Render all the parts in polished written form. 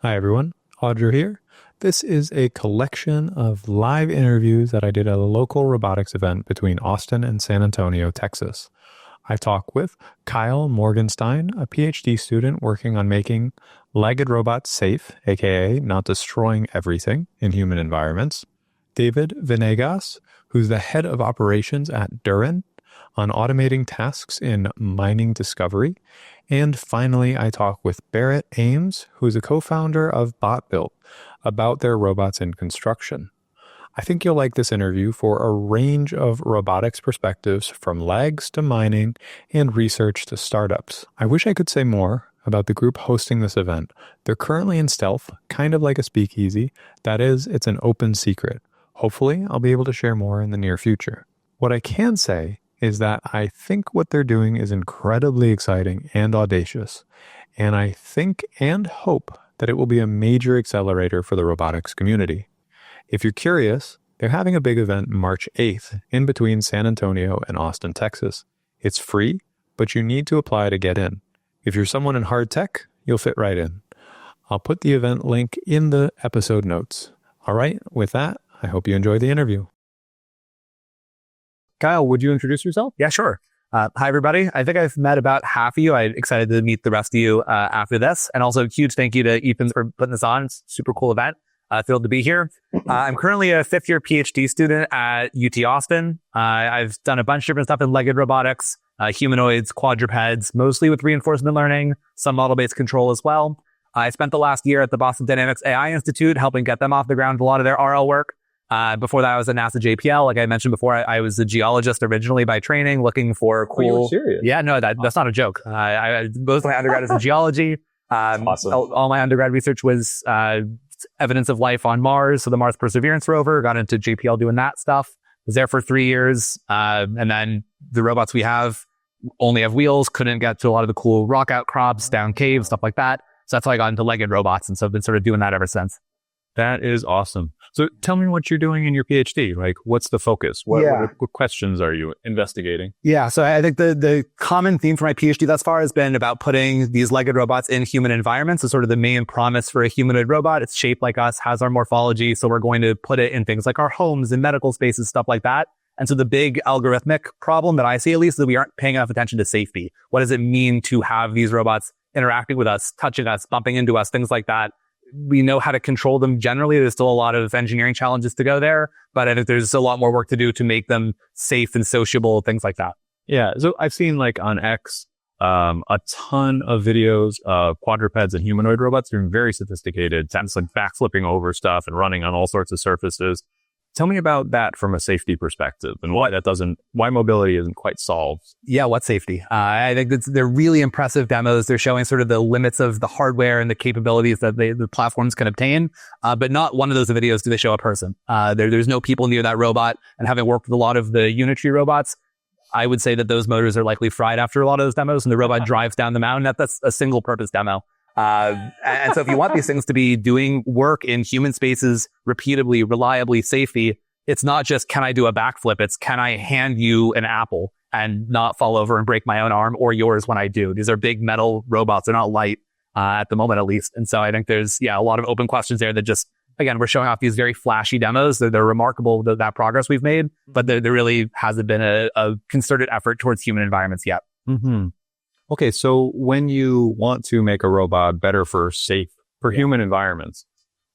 Hi everyone, Audrow here. This is a collection of live interviews that I did at a local robotics event between Austin and San Antonio, Texas. I talk with Kyle Morgenstein, a PhD student working on making legged robots safe, aka not destroying everything in human environments. David Venegas, who's the head of operations at Durin, on automating tasks in mining discovery. And finally, I talk with Barrett Ames, who's a co-founder of BotBuilt, about their robots in construction. I think you'll like this interview for a range of robotics perspectives, from legs to mining and research to startups. I wish I could say more about the group hosting this event. They're currently in stealth, kind of like a speakeasy. That is, it's an open secret. Hopefully, I'll be able to share more in the near future. What I can say is that I think what they're doing is incredibly exciting and audacious, and I think and hope that it will be a major accelerator for the robotics community. If you're curious, they're having a big event March 8th in between San Antonio and Austin, Texas. It's free, but you need to apply to get in. If you're someone in hard tech, you'll fit right in. I'll put the event link in the episode notes. All right, with that, I hope you enjoy the interview. Kyle, would you introduce yourself? Yeah, sure. Hi, everybody. I think I've met about half of you. I'm excited to meet the rest of you after this. And also, huge thank you to Ethan for putting this on. It's a super cool event. Thrilled to be here. I'm currently a fifth-year PhD student at UT Austin. I've done a bunch of different stuff in legged robotics, humanoids, quadrupeds, mostly with reinforcement learning, some model-based control as well. I spent the last year at the Boston Dynamics AI Institute helping get them off the ground with a lot of their RL work. Before that, I was at NASA JPL. Like I mentioned before, I was a geologist originally by training, looking for cool... Oh, you were serious? Yeah, no, that's not a joke. Most of my undergrad is in geology. Awesome. All my undergrad research was evidence of life on Mars. So the Mars Perseverance rover, got into JPL doing that stuff. Was there for 3 years. And then the robots we have only have wheels, couldn't get to a lot of the cool rock outcrops, down caves, stuff like that. So that's how I got into legged robots. And so I've been sort of doing that ever since. That is awesome. So tell me what you're doing in your PhD. Like, what's the focus? What questions are you investigating? Yeah, so I think the common theme for my PhD thus far has been about putting these legged robots in human environments. So sort of the main promise for a humanoid robot, it's shaped like us, has our morphology. So we're going to put it in things like our homes and medical spaces, stuff like that. And so the big algorithmic problem that I see, at least, is that we aren't paying enough attention to safety. What does it mean to have these robots interacting with us, touching us, bumping into us, things like that? We know how to control them generally. There's still a lot of engineering challenges to go there, but I think there's a lot more work to do to make them safe and sociable, things like that. Yeah. So I've seen like on X, a ton of videos of quadrupeds and humanoid robots. They're very sophisticated. It's like backflipping over stuff and running on all sorts of surfaces. Tell me about that from a safety perspective and why mobility isn't quite solved. Yeah, what safety? I think they're really impressive demos. They're showing sort of the limits of the hardware and the capabilities that the platforms can obtain. But not one of those videos do they show a person. There's no people near that robot. And having worked with a lot of the Unitree robots, I would say that those motors are likely fried after a lot of those demos, and the robot drives down the mountain. That's a single purpose demo. And so if you want these things to be doing work in human spaces repeatably, reliably, safely, it's not just, can I do a backflip? It's, can I hand you an apple and not fall over and break my own arm or yours when I do? These are big metal robots. They're not light, at the moment, at least. And so I think there's, a lot of open questions there that just, again, we're showing off these very flashy demos. They're remarkable, that progress we've made, but there really hasn't been a concerted effort towards human environments yet. Mm-hmm. Okay, so when you want to make a robot better for human environments,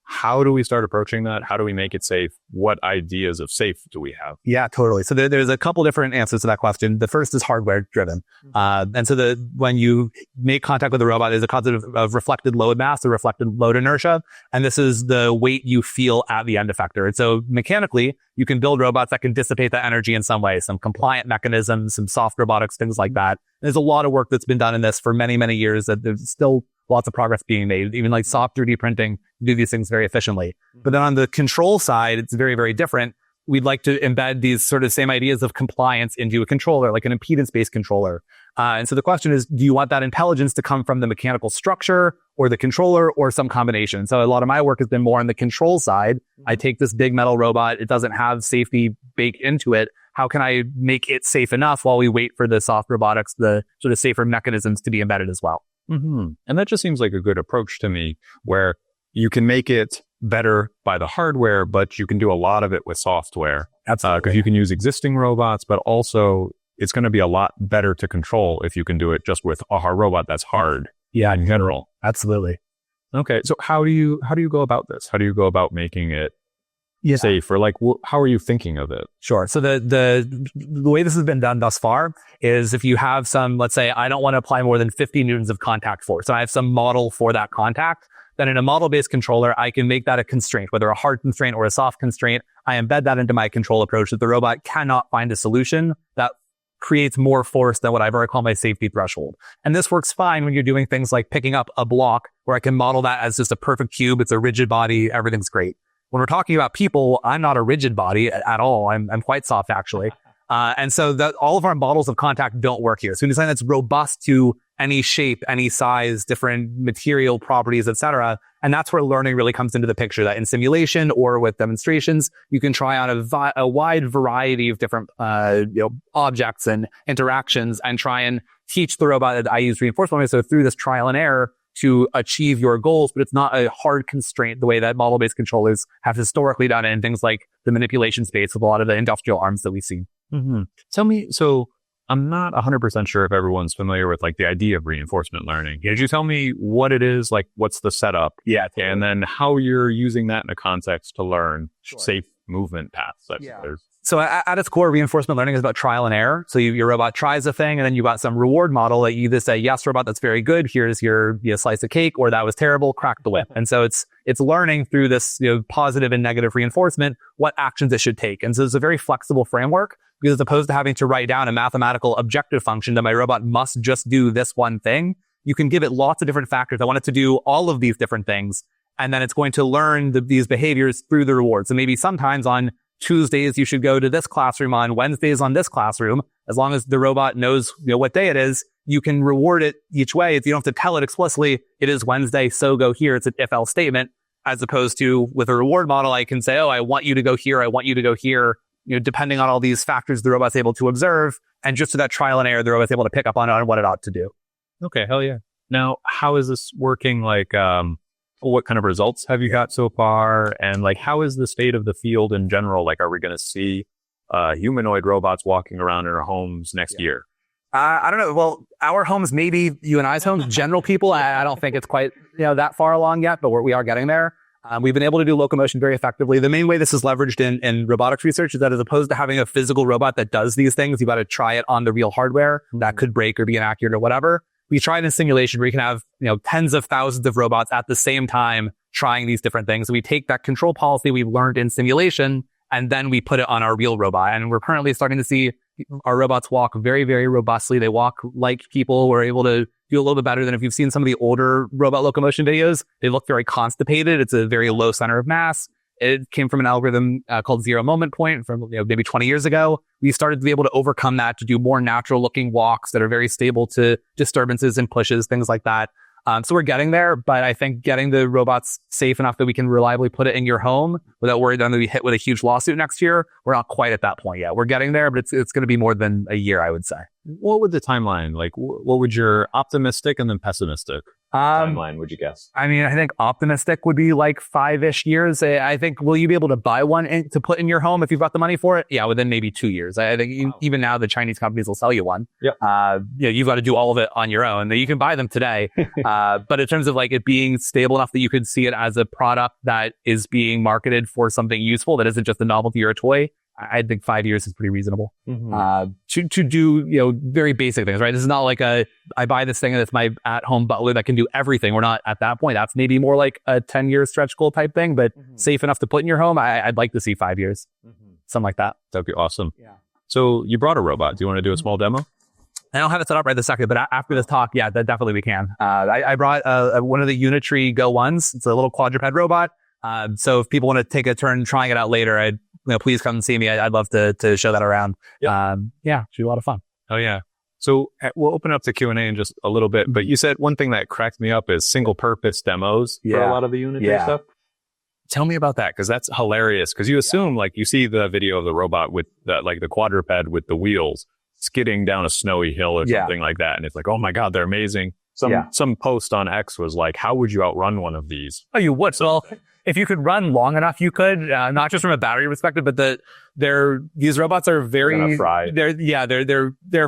how do we start approaching that? How do we make it safe? What ideas of safe do we have? Yeah, totally. So there's a couple different answers to that question. The first is hardware driven. And so when you make contact with a robot, there's a concept of reflected load mass or reflected load inertia. And this is the weight you feel at the end effector. And so mechanically, you can build robots that can dissipate that energy in some way, some compliant mechanisms, some soft robotics, things like that. There's a lot of work that's been done in this for many, many years that there's still lots of progress being made. Even like soft 3D printing, do these things very efficiently. But then on the control side, it's very, very different. We'd like to embed these sort of same ideas of compliance into a controller, like an impedance-based controller. And so the question is, do you want that intelligence to come from the mechanical structure or the controller or some combination? So a lot of my work has been more on the control side. I take this big metal robot. It doesn't have safety baked into it. How can I make it safe enough while we wait for the soft robotics, the sort of safer mechanisms to be embedded as well? Mm-hmm. And that just seems like a good approach to me, where you can make it better by the hardware, but you can do a lot of it with software. Absolutely. Because you can use existing robots, but also it's going to be a lot better to control if you can do it just with a hard robot that's hard in general. Absolutely. Okay. So how do you go about this? How do you go about making it safe, or like, how are you thinking of it? Sure. So the way this has been done thus far is if you have some, let's say, I don't want to apply more than 50 newtons of contact force. So I have some model for that contact. Then in a model-based controller, I can make that a constraint, whether a hard constraint or a soft constraint. I embed that into my control approach that the robot cannot find a solution that creates more force than what I've already called my safety threshold. And this works fine when you're doing things like picking up a block where I can model that as just a perfect cube. It's a rigid body. Everything's great. When we're talking about people, I'm not a rigid body at all. I'm quite soft, actually. And so all of our models of contact don't work here. So we design that's robust to any shape, any size, different material properties, etc. And that's where learning really comes into the picture, that in simulation or with demonstrations, you can try on a wide variety of different objects and interactions and try and teach the robot that I use reinforcement. So through this trial and error to achieve your goals, but it's not a hard constraint the way that model-based controllers have historically done it in things like the manipulation space of a lot of the industrial arms that we see. Mm-hmm. Tell me, so I'm not 100% sure if everyone's familiar with like the idea of reinforcement learning. Could you tell me what it is, like what's the setup? Yeah. Totally. And then how you're using that in a context to learn safe movement paths, I suppose. So at its core, reinforcement learning is about trial and error. So your robot tries a thing, and then you got some reward model that you either say, yes, robot, that's very good. Here's your slice of cake, or that was terrible, crack the whip. And so it's learning through this positive and negative reinforcement, what actions it should take. And so it's a very flexible framework, because as opposed to having to write down a mathematical objective function that my robot must just do this one thing, you can give it lots of different factors. I want it to do all of these different things, and then it's going to learn these behaviors through the reward. So maybe sometimes on Tuesdays, you should go to this classroom, on Wednesdays on this classroom. As long as the robot knows what day it is, you can reward it each way. You don't have to tell it explicitly, it is Wednesday, so go here. It's an if-else statement, as opposed to with a reward model, I can say, oh, I want you to go here, I want you to go here, depending on all these factors the robot's able to observe. And just to that trial and error, the robot's able to pick up on what it ought to do. Okay, hell yeah. Now, how is this working? Like, what kind of results have you got so far? And like, how is the state of the field in general? Like, are we going to see humanoid robots walking around in our homes next year? I don't know. Well, our homes, maybe you and I's homes, general people, I don't think it's quite that far along yet, but we are getting there. We've been able to do locomotion very effectively. The main way this is leveraged in robotics research is that as opposed to having a physical robot that does these things, you've got to try it on the real hardware that could break or be inaccurate or whatever. We tried in simulation where you can have, tens of thousands of robots at the same time trying these different things. So we take that control policy we've learned in simulation, and then we put it on our real robot. And we're currently starting to see our robots walk very, very robustly. They walk like people. We're able to do a little bit better than if you've seen some of the older robot locomotion videos. They look very constipated. It's a very low center of mass. It came from an algorithm called zero moment point from maybe 20 years ago. We started to be able to overcome that to do more natural looking walks that are very stable to disturbances and pushes, things like that. So we're getting there, but I think getting the robots safe enough that we can reliably put it in your home without worrying that I'm going to be hit with a huge lawsuit next year, we're not quite at that point yet. We're getting there, but it's going to be more than a year, I would say. What would the timeline, like what would your optimistic and then pessimistic timeline, would you guess? I mean, I think optimistic would be like 5-ish years. I think, will you be able to buy one to put in your home if you've got the money for it? Yeah, within maybe 2 years. I think even now the Chinese companies will sell you one. Yep. You've got to do all of it on your own. You can buy them today. But in terms of like it being stable enough that you could see it as a product that is being marketed for something useful, that isn't just a novelty or a toy, I think 5 years is pretty reasonable. To do, very basic things, right? This is not like I buy this thing and it's my at-home butler that can do everything. We're not at that point. That's maybe more like a 10-year stretch goal type thing, but safe enough to put in your home. I'd like to see 5 years, something like that. That'd be awesome. Yeah. So you brought a robot. Do you want to do a small demo? I don't have it set up right this second, but after this talk, yeah, that definitely we can. I brought one of the Unitree Go ones. It's a little quadruped robot. So if people want to take a turn trying it out later, please come and see me. I'd love to show that around. Yep. Yeah, should be a lot of fun. Oh yeah. So we'll open up to Q&A in just a little bit, but you said one thing that cracked me up is single purpose demos for a lot of the Unitree stuff. Tell me about that, because that's hilarious. Because you assume like you see the video of the robot with the quadruped with the wheels skidding down a snowy hill or something like that, and it's like, oh my god, they're amazing. Some post on X was like, how would you outrun one of these? Oh, you would. Well, if you could run long enough, you could, not just from a battery perspective, but these robots are they're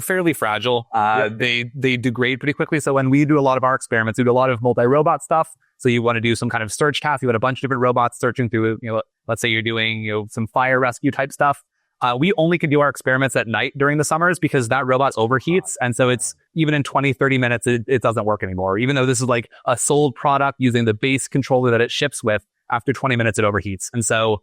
fairly fragile. They degrade pretty quickly. So when we do a lot of our experiments, we do a lot of multi-robot stuff. So you want to do some kind of search task. You want a bunch of different robots searching through, let's say you're doing, some fire rescue type stuff. We only can do our experiments at night during the summers because that robot overheats. And so it's even in 20, 30 minutes, it doesn't work anymore. Even though this is like a sold product using the base controller that it ships with, after 20 minutes, it overheats. And so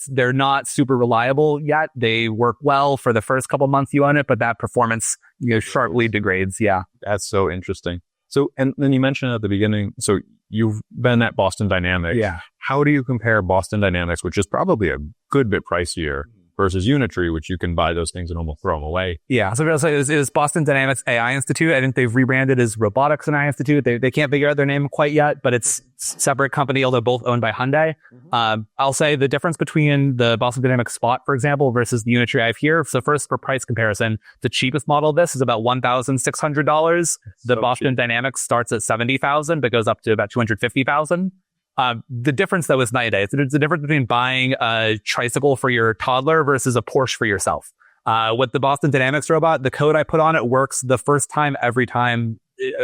they're not super reliable yet. They work well for the first couple months you own it, but that performance, sharply degrades. Yeah. That's so interesting. So, and then you mentioned at the beginning, so you've been at Boston Dynamics. Yeah. How do you compare Boston Dynamics, which is probably a good bit pricier, versus Unitree, which you can buy those things and almost throw them away? Yeah. So it is Boston Dynamics AI Institute. I think they've rebranded as Robotics AI Institute. They can't figure out their name quite yet, but it's separate company, although both owned by Hyundai. I'll say the difference between the Boston Dynamics Spot, for example, versus the Unitree I have here. So first, for price comparison, the cheapest model of this is about $1,600. The Boston Dynamics starts at $70,000, but goes up to about $250,000. The difference, though, is night and day. It's the difference between buying a tricycle for your toddler versus a Porsche for yourself. With the Boston Dynamics robot, the code I put on it works the first time, every time.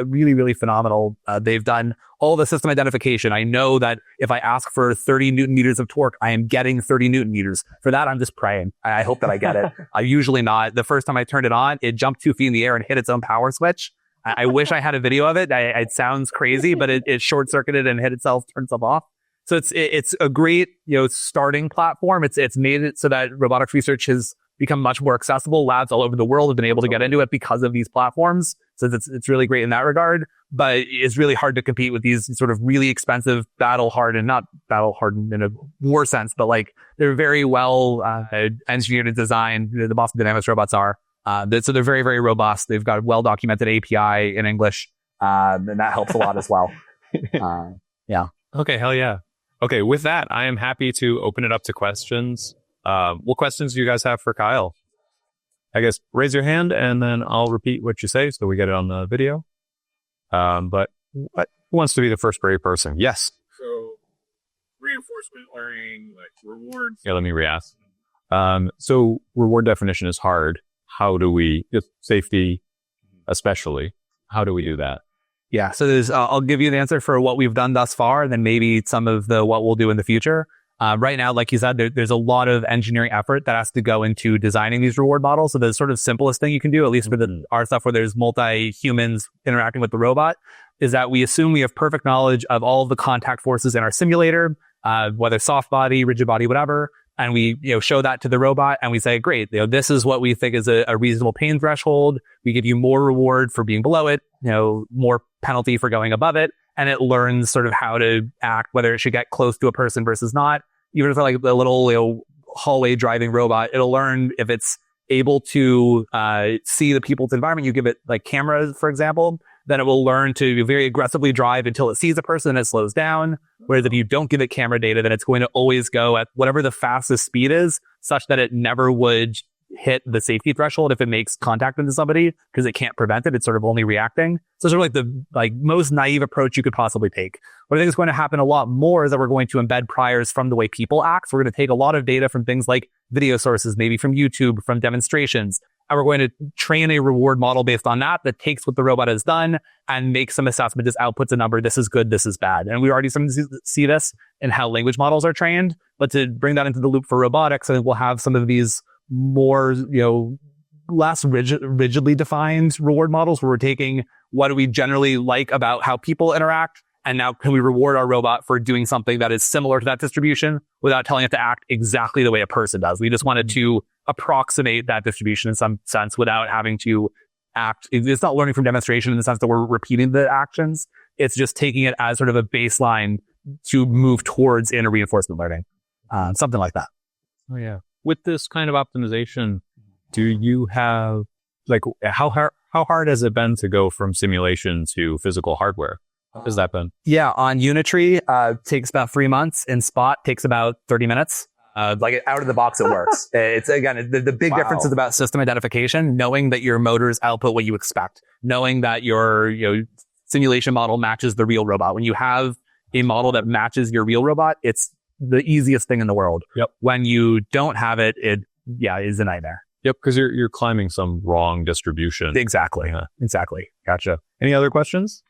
Really, really phenomenal. They've done all the system identification. I know that if I ask for 30 Newton meters of torque, I am getting 30 Newton meters. For that, I'm just praying. I hope that I get it. Usually not. The first time I turned it on, it jumped 2 feet in the air and hit its own power switch. I wish I had a video of it. It sounds crazy, but it short-circuited and hit itself, turned itself off. So it's a great, starting platform. It's made it so that robotics research has become much more accessible. Labs all over the world have been able to get into it because of these platforms. So it's really great in that regard, but it's really hard to compete with these sort of really expensive not battle hardened in a war sense, but like they're very well engineered and designed. The Boston Dynamics robots are. So they're very, very robust. They've got a well-documented API in English, and that helps a lot as well. Yeah. Okay, hell yeah. Okay, with that, I am happy to open it up to questions. What questions do you guys have for Kyle? I guess raise your hand, and then I'll repeat what you say so we get it on the video. But who wants to be the first brave person? Yes. So, reinforcement learning, like rewards. Yeah, let me re-ask. So reward definition is hard. How do we, safety especially, how do we do that? Yeah, so I'll give you the answer for what we've done thus far, and then maybe some of what we'll do in the future. Right now, like you said, there's a lot of engineering effort that has to go into designing these reward models. So the sort of simplest thing you can do, at least for our stuff where there's multi-humans interacting with the robot, is that we assume we have perfect knowledge of all of the contact forces in our simulator, whether soft body, rigid body, whatever. And we, show that to the robot and we say, great, this is what we think is a reasonable pain threshold. We give you more reward for being below it, more penalty for going above it. And it learns sort of how to act, whether it should get close to a person versus not. Even if it's like a little, hallway driving robot, it'll learn if it's able to, see the people's environment. You give it like cameras, for example, then it will learn to very aggressively drive until it sees a person and it slows down. Whereas if you don't give it camera data, then it's going to always go at whatever the fastest speed is, such that it never would hit the safety threshold if it makes contact into somebody, because it can't prevent it. It's sort of only reacting. So it's sort of like the most naive approach you could possibly take. What I think is going to happen a lot more is that we're going to embed priors from the way people act. So we're going to take a lot of data from things like video sources, maybe from YouTube, from demonstrations. And we're going to train a reward model based on that takes what the robot has done and makes some assessment, just outputs a number. This is good. This is bad. And we already starting to see this in how language models are trained. But to bring that into the loop for robotics, I think we'll have some of these more, less rigidly defined reward models where we're taking what do we generally like about how people interact. And now can we reward our robot for doing something that is similar to that distribution without telling it to act exactly the way a person does? We just wanted to approximate that distribution in some sense without having to act. It's not learning from demonstration in the sense that we're repeating the actions. It's just taking it as sort of a baseline to move towards inner reinforcement learning. Something like that. Oh, yeah. With this kind of optimization, do you have, like, how hard has it been to go from simulation to physical hardware? How has that been? Yeah, on Unitree, takes about 3 months. In Spot, takes about 30 minutes. Like out of the box, it works. It's again, the big difference is about system identification, knowing that your motors output what you expect, knowing that your simulation model matches the real robot. When you have a model that matches your real robot, it's the easiest thing in the world. Yep. When you don't have it, it is a nightmare. Yep, because you're climbing some wrong distribution. Exactly. Yeah. Exactly. Gotcha. Any other questions?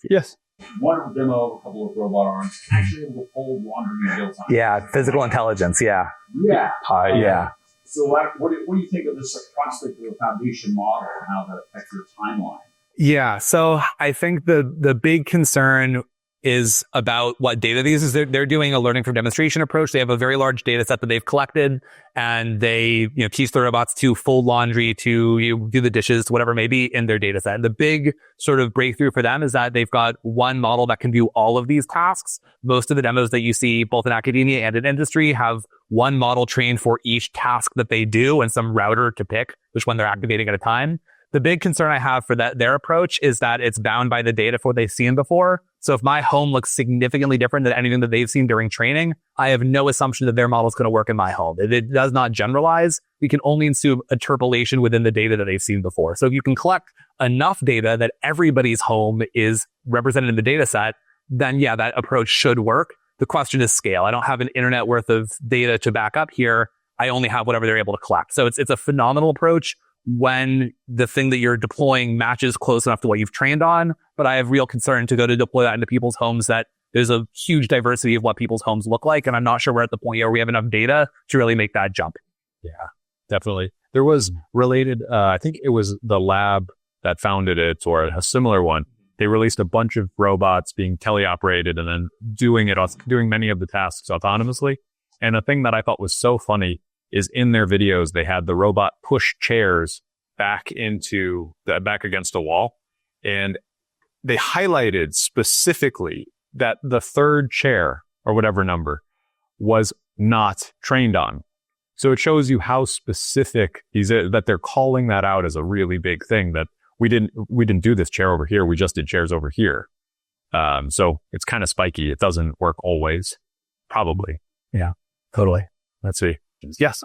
Yes. One demo of a couple of robot arms actually able to fold laundry in real time. Yeah. Physical intelligence. Yeah. Yeah. Yeah. So what do you think of this prospect of a foundation model and how that affects your timeline? Yeah. So I think the big concern is about what data these is. They're doing a learning from demonstration approach. They have a very large data set that they've collected, and they teach the robots to fold laundry, to do the dishes, whatever it may be in their data set. And the big sort of breakthrough for them is that they've got one model that can do all of these tasks. Most of the demos that you see both in academia and in industry have one model trained for each task that they do and some router to pick which one they're activating at a time. The big concern I have for their approach is that it's bound by the data for what they've seen before. So if my home looks significantly different than anything that they've seen during training, I have no assumption that their model is going to work in my home. It does not generalize. We can only assume interpolation within the data that they've seen before. So if you can collect enough data that everybody's home is represented in the data set, then yeah, that approach should work. The question is scale. I don't have an internet worth of data to back up here. I only have whatever they're able to collect. So it's a phenomenal approach when the thing that you're deploying matches close enough to what you've trained on. But I have real concern to go to deploy that into people's homes that there's a huge diversity of what people's homes look like. And I'm not sure we're at the point where we have enough data to really make that jump. Yeah, definitely. There was related, I think it was the lab that founded it or a similar one. They released a bunch of robots being teleoperated and then doing many of the tasks autonomously. And a thing that I thought was so funny is in their videos, they had the robot push chairs back against a wall. And they highlighted specifically that the third chair or whatever number was not trained on. So it shows you how specific that they're calling that out as a really big thing, that we didn't do this chair over here. We just did chairs over here. So it's kind of spiky. It doesn't work always. Probably. Yeah, totally. Let's see. Yes.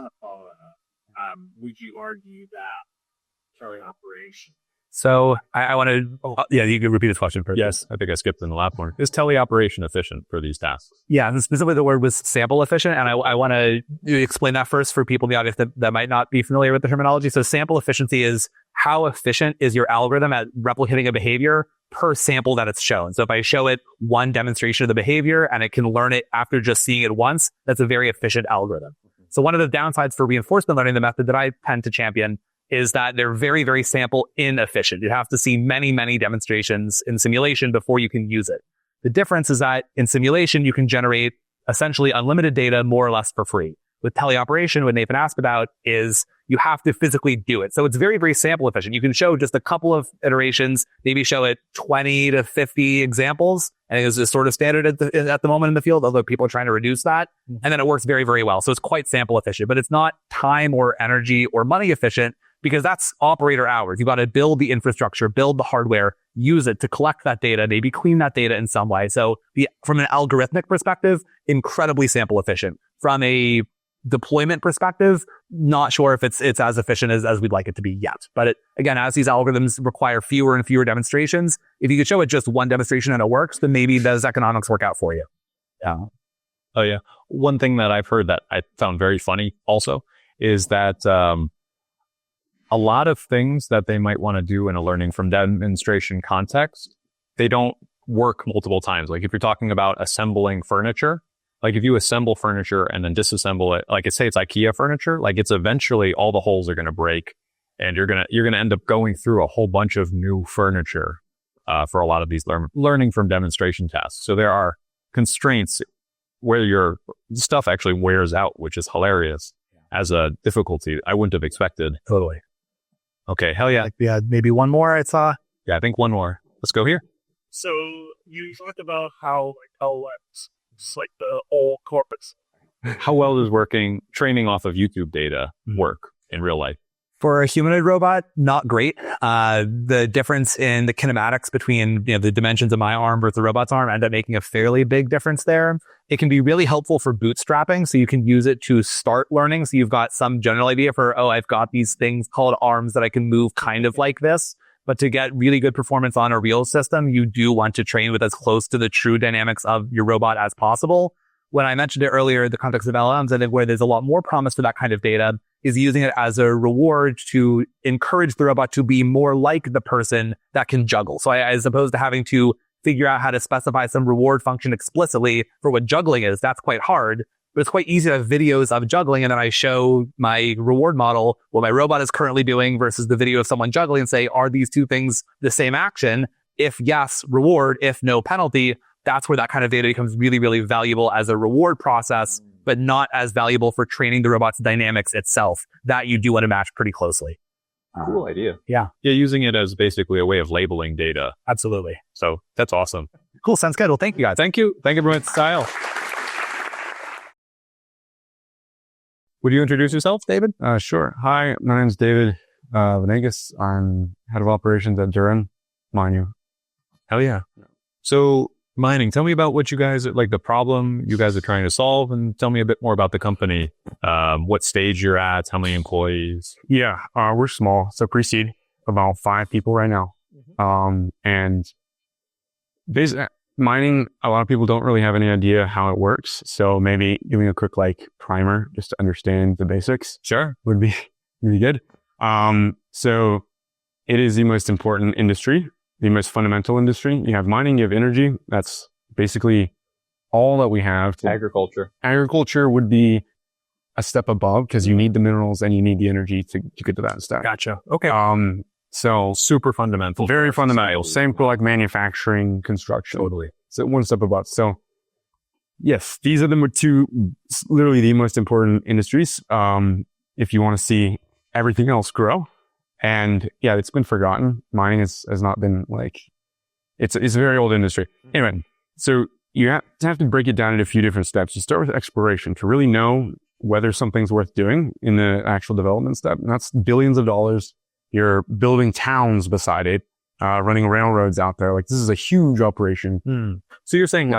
Would you argue that teleoperation? So I want to, yeah, you can repeat this question first. Yes, I think I skipped in the last one. Is teleoperation efficient for these tasks? Yeah, and specifically the word was sample efficient. And I want to explain that first for people in the audience that might not be familiar with the terminology. So sample efficiency is how efficient is your algorithm at replicating a behavior per sample that it's shown. So if I show it one demonstration of the behavior and it can learn it after just seeing it once, that's a very efficient algorithm. So one of the downsides for reinforcement learning, the method that I tend to champion, is that they're very, very sample inefficient. You have to see many, many demonstrations in simulation before you can use it. The difference is that in simulation, you can generate essentially unlimited data more or less for free. With teleoperation, what Nathan asked about is you have to physically do it. So it's very, very sample efficient. You can show just a couple of iterations, maybe show it 20 to 50 examples. And it's just sort of standard at the moment in the field, although people are trying to reduce that. And then it works very, very well. So it's quite sample efficient, but it's not time or energy or money efficient because that's operator hours. You've got to build the infrastructure, build the hardware, use it to collect that data, maybe clean that data in some way. So from an algorithmic perspective, incredibly sample efficient. From a deployment perspective, not sure if it's as efficient as we'd like it to be yet. But again, as these algorithms require fewer and fewer demonstrations, if you could show it just one demonstration and it works, then maybe those economics work out for you. Yeah. Oh yeah. One thing that I've heard that I found very funny also is that a lot of things that they might want to do in a learning from demonstration context, they don't work multiple times. Like if you're talking about assembling furniture, like if you assemble furniture and then disassemble it, like say it's IKEA furniture, like it's eventually all the holes are going to break and you're going to end up going through a whole bunch of new furniture for a lot of these learning from demonstration tasks. So there are constraints where your stuff actually wears out, which is hilarious as a difficulty I wouldn't have expected. Totally. Okay. Hell yeah. Yeah. Maybe one more I saw. Yeah, I think one more. Let's go here. So you talked about how LLMs, it's like the old corpus. How well does training off of YouTube data work in real life? For a humanoid robot, not great. The difference in the kinematics between the dimensions of my arm versus the robot's arm end up making a fairly big difference there. It can be really helpful for bootstrapping, so you can use it to start learning. So you've got some general idea for, I've got these things called arms that I can move kind of like this. But to get really good performance on a real system, you do want to train with as close to the true dynamics of your robot as possible. When I mentioned it earlier, the context of LLMs, I think where there's a lot more promise for that kind of data is using it as a reward to encourage the robot to be more like the person that can juggle. So as opposed to having to figure out how to specify some reward function explicitly for what juggling is, that's quite hard. But it's quite easy to have videos of juggling, and then I show my reward model what my robot is currently doing versus the video of someone juggling and say, are these two things the same action? If yes, reward. If no, penalty. That's where that kind of data becomes really, really valuable as a reward process, but not as valuable for training the robot's dynamics itself. That you do want to match pretty closely. Cool idea. Yeah. Yeah, using it as basically a way of labeling data. Absolutely. So that's awesome. Cool. Sounds good. Well, thank you guys. Thank you. Thank you, everyone. Kyle. Would you introduce yourself, David? Sure. Hi, my name is David Venegas. I'm head of operations at Durin. Mind you. Hell yeah. So mining, tell me about what you guys, like the problem you guys are trying to solve, and tell me a bit more about the company. What stage you're at, how many employees? Yeah, we're small. So pre-seed, about 5 people right now. And basically, mining, a lot of people don't really have any idea how it works. So maybe doing a quick primer just to understand the basics. Sure. Would be really good. So it is the most important industry, the most fundamental industry. You have mining, you have energy. That's basically all that we have. Agriculture. Agriculture would be a step above because you need the minerals and you need the energy to get to that step. Gotcha. Okay. So super fundamental. Very fundamental. Same for manufacturing, construction. Totally. So one step above. So yes, these are the two, literally the most important industries. If you want to see everything else grow. And yeah, it's been forgotten. Mining has not been it's a very old industry. Anyway, so you have to break it down into a few different steps. You start with exploration to really know whether something's worth doing in the actual development step. And that's billions of dollars. You're building towns beside it, running railroads out there. This is a huge operation. So you're saying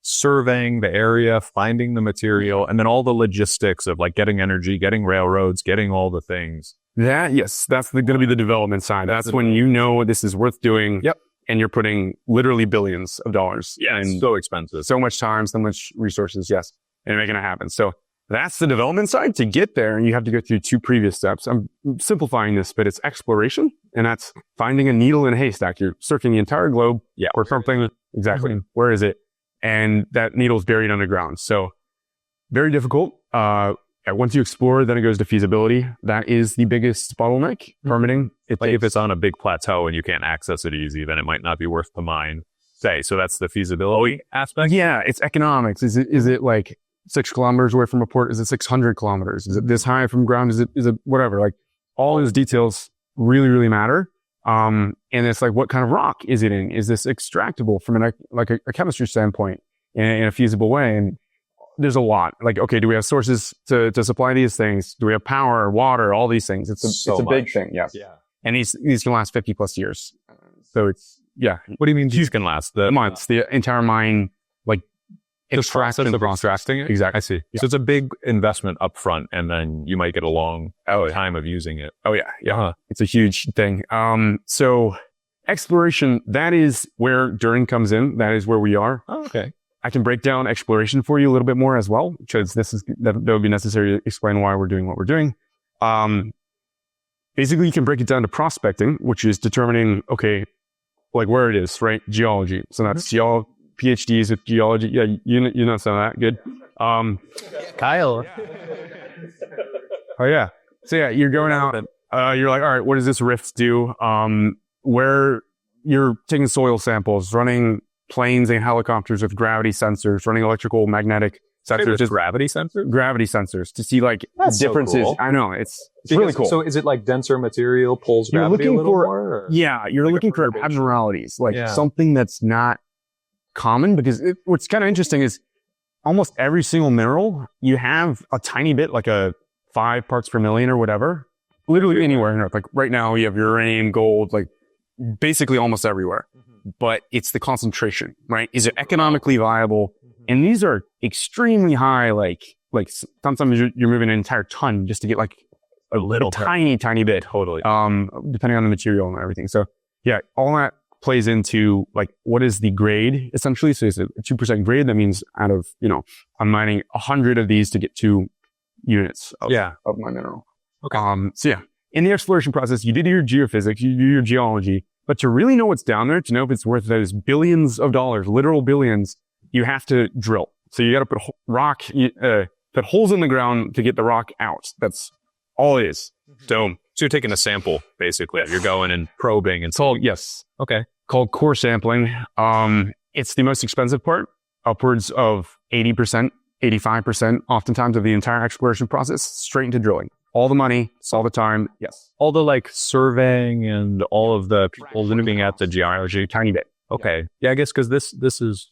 surveying the area, finding the material, and then all the logistics of getting energy, getting railroads, getting all the things. Yes, that's going to be the development side. That's when you know this is worth doing. Yep. And you're putting literally billions of dollars. Yeah, and so expensive. So much time, so much resources. Yes. And making it happen. So that's the development side. To get there, you have to go through 2 previous steps. I'm simplifying this, but it's exploration, and that's finding a needle in a haystack. You're searching the entire globe or something. Exactly. Mm-hmm. Where is it? And that needle's buried underground. So very difficult. Once you explore, then it goes to feasibility. That is the biggest bottleneck, permitting. If it's on a big plateau and you can't access it easy, then it might not be worth the mine. So that's the feasibility aspect? Yeah, it's economics. Is it 6 kilometers away from a port? Is it 600 kilometers? Is it this high from ground? Is it whatever? All those details really, really matter. And it's what kind of rock is it in? Is this extractable from a chemistry standpoint in a feasible way? And there's a lot. Okay, do we have sources to supply these things? Do we have power, water, all these things? It's a big thing. Yes. Yeah. And these can last 50 plus years. So it's, yeah. What do you mean these can last? The months, the entire mine, the process of extracting it? Exactly. I see. Yeah. So it's a big investment up front, and then you might get a long time of using it. Oh yeah. Yeah. Uh-huh. It's a huge thing. So exploration, that is where Durin comes in. That is where we are. Oh, okay. I can break down exploration for you a little bit more as well, because that would be necessary to explain why we're doing what we're doing. Basically, you can break it down to prospecting, which is determining, where it is, right? Geology. So that's PhDs with geology. Yeah, you know some of that. Good. Kyle. Oh yeah. So yeah, you're going out and you're all right, what does this rift do? Where you're taking soil samples, running planes and helicopters with gravity sensors, running electrical magnetic sensors. Just gravity sensors? Gravity sensors to see That's differences. So cool. I know, it's really cool. So is it denser material pulls gravity a little more? Or? Yeah, you're looking for abnormalities, something that's not common, because what's kind of interesting is almost every single mineral, you have a tiny bit, a 5 parts per million or whatever, literally anywhere on Earth. Right now, you have uranium, gold, basically almost everywhere. But it's the concentration, right? Is it economically viable? And these are extremely high, sometimes you're moving an entire ton just to get a little tiny bit. Totally. Depending on the material and everything. So yeah, all that plays into like, what is the grade essentially? So it's a 2% grade. That means out of, I'm mining 100 of these to get 2 units of my mineral. Okay. So yeah, in the exploration process, you did your geophysics, you do your geology, but to really know what's down there, to know if it's worth those billions of dollars, literal billions, you have to drill. So you got to put rock, put holes in the ground to get the rock out. That's all it is. So you're taking a sample, basically. You're going and probing and Called, yes. Okay. Called core sampling. It's the most expensive part, upwards of 80%, 85%, oftentimes of the entire exploration process, straight into drilling. All the money, all the time. Yes. All the like surveying and all of the people looking at the geology. Tiny bit. Okay. Yeah, I guess because this is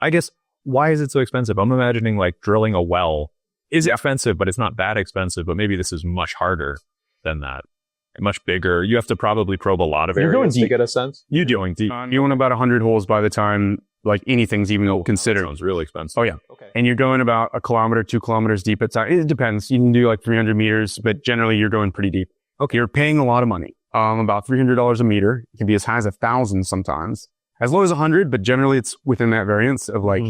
I guess, why is it so expensive? I'm imagining like drilling a well is expensive, but it's not that expensive. But maybe this is much harder than that. Much bigger. You have to probably probe a lot of You're areas going to get a sense. You're doing deep. You want about 100 holes by the time like anything's even considered. Sounds really expensive. Oh yeah. Okay. And you're going about 1 kilometer, 2 kilometers deep at time. It depends. You can do like 300 meters, but generally you're going pretty deep. Okay. You're paying a lot of money. About $300 a meter. It can be as high as 1,000 sometimes. As low as 100, but generally it's within that variance of like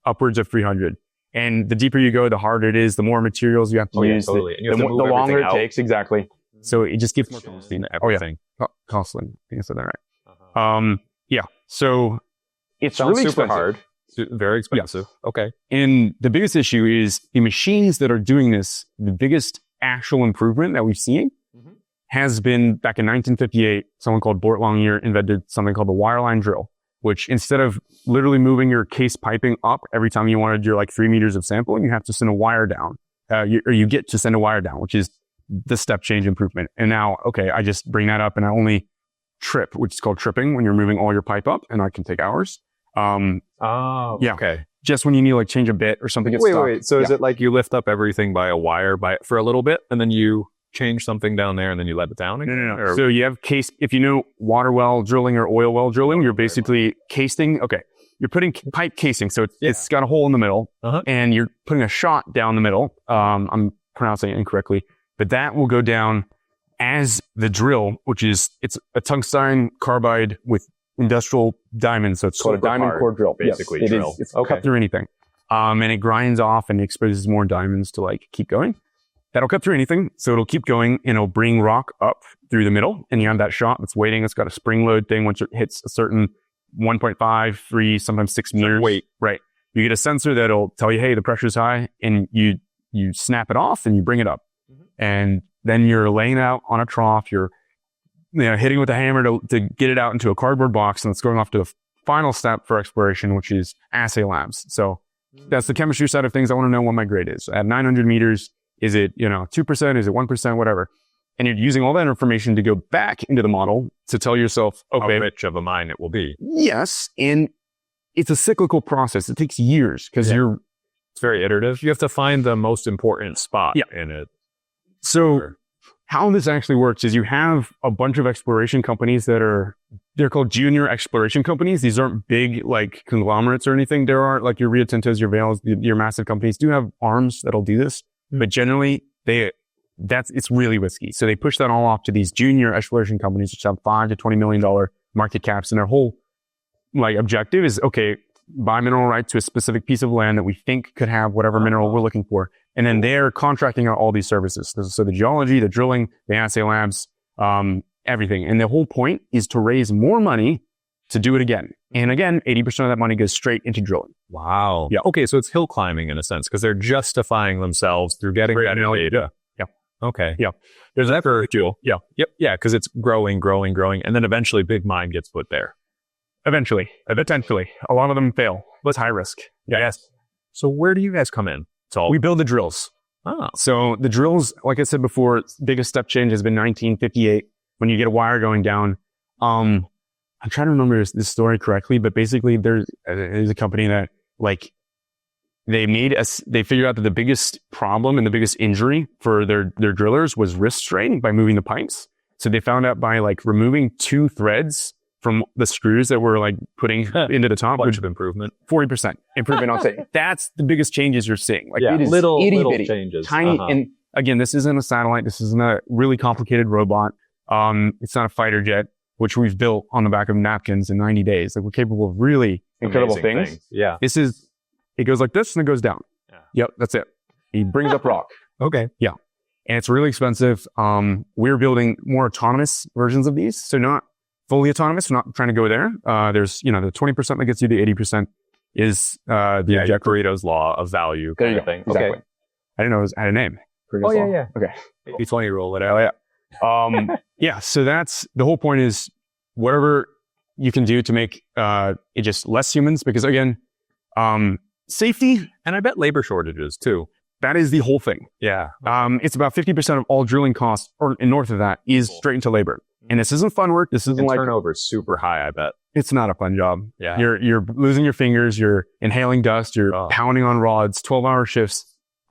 upwards of 300. And the deeper you go, the harder it is, the more materials you have to use. Totally. The longer it takes. Exactly. So it just gets more costly. everything. Costly. I think I said that right. Yeah. So it's Sounds really super expensive. hard. Very expensive. Yes. Okay. And the biggest issue is the machines that are doing this, the biggest actual improvement that we've seen has been back in 1958, someone called Bort Longyear invented something called the wireline drill, which instead of literally moving your case piping up every time you want to do like 3 meters of sampling, you have to send a wire down. You get to send a wire down, which is the step change improvement. And now, okay, I just bring that up and I only trip, which is called tripping, when you're moving all your pipe up, and I can take hours. Yeah. Okay. Just when you need to like change a bit or something gets stuck. Wait. So is it like you lift up everything by a wire for a little bit and then you change something down there and then you let it down again? No. Or- So you have if you know water well drilling or oil well drilling, you're basically casing. Okay. You're putting pipe casing. So it's got a hole in the middle and you're putting a shot down the middle. I'm pronouncing it incorrectly, but that will go down as the drill, it's a tungsten carbide with industrial diamonds. So it's called a diamond core drill. Basically, yes, drill. It's cut through anything. And it grinds off and exposes more diamonds to like keep going. That'll cut through anything. So it'll keep going and it'll bring rock up through the middle. And you have that shot that's waiting. It's got a spring load thing. Once it hits a certain 1.5, 3, sometimes 6 meters. Weight. Right. You get a sensor that'll tell you, hey, the pressure's high, and you snap it off and you bring it up. And then you're laying it out on a trough. You're hitting with a hammer to get it out into a cardboard box. And it's going off to the final step for exploration, which is assay labs. So that's the chemistry side of things. I want to know what my grade is. At 900 meters, is it, 2%? Is it 1%? Whatever. And you're using all that information to go back into the model to tell yourself, okay, how rich of a mine it will be. Yes. And it's a cyclical process. It takes years because it's very iterative. You have to find the most important spot in it. So how this actually works is you have a bunch of exploration companies they're called junior exploration companies. These aren't big like conglomerates or anything. There are like your Rio Tintos, your Vales, your massive companies do have arms that'll do this, but generally it's really risky. So they push that all off to these junior exploration companies, which have $5 to $20 million market caps, and their whole like objective is, okay, buy mineral rights to a specific piece of land that we think could have whatever mineral we're looking for. And then they're contracting out all these services. So the geology, the drilling, the assay labs, everything. And the whole point is to raise more money to do it again. And again, 80% of that money goes straight into drilling. Wow. Yeah. Okay. So it's hill climbing in a sense because they're justifying themselves through getting that data. Yeah. Okay. Yeah. There's that for fuel. Yeah. Yep. Yeah. Because it's growing. And then eventually big mine gets put there. Eventually. A lot of them fail. But it's high risk. Yes. So where do you guys come in? We build the drills. Oh. So the drills, like I said before, biggest step change has been 1958 when you get a wire going down. I'm trying to remember this story correctly, but basically there's a company that like they figured out that the biggest problem and the biggest injury for their drillers was wrist strain by moving the pipes. So they found out by like removing 2 threads from the screws that were like putting into the top, bunch of improvement, 40% improvement. I'll say that's the biggest changes you're seeing. Like it is little itty-bitty, changes, tiny. And again, this isn't a satellite. This isn't a really complicated robot. It's not a fighter jet. which we've built on the back of napkins in 90 days. Like we're capable of really incredible Amazing things. Yeah. It goes like this and it goes down. Yeah. Yep, that's it. He brings up rock. Okay. And it's really expensive. We're building more autonomous versions of these. So not fully autonomous. We're not trying to go there. There's, the 20% that gets you to 80% is the objective. Pareto's law of value There kind you of go. thing. Exactly. Okay. I didn't know it had a name. Oh, yeah. Okay. 80-20 rule, whatever. Yeah. So that's the whole point is whatever you can do to make it just less humans, because again, safety, And I bet labor shortages too. that is the whole thing. Yeah. It's about 50% of all drilling costs, or north of that, is straight into labor. And this isn't fun work. This isn't And like, turnover is super high, I bet. it's not a fun job. Yeah. You're losing your fingers, you're inhaling dust, you're Oh. pounding on rods, 12-hour shifts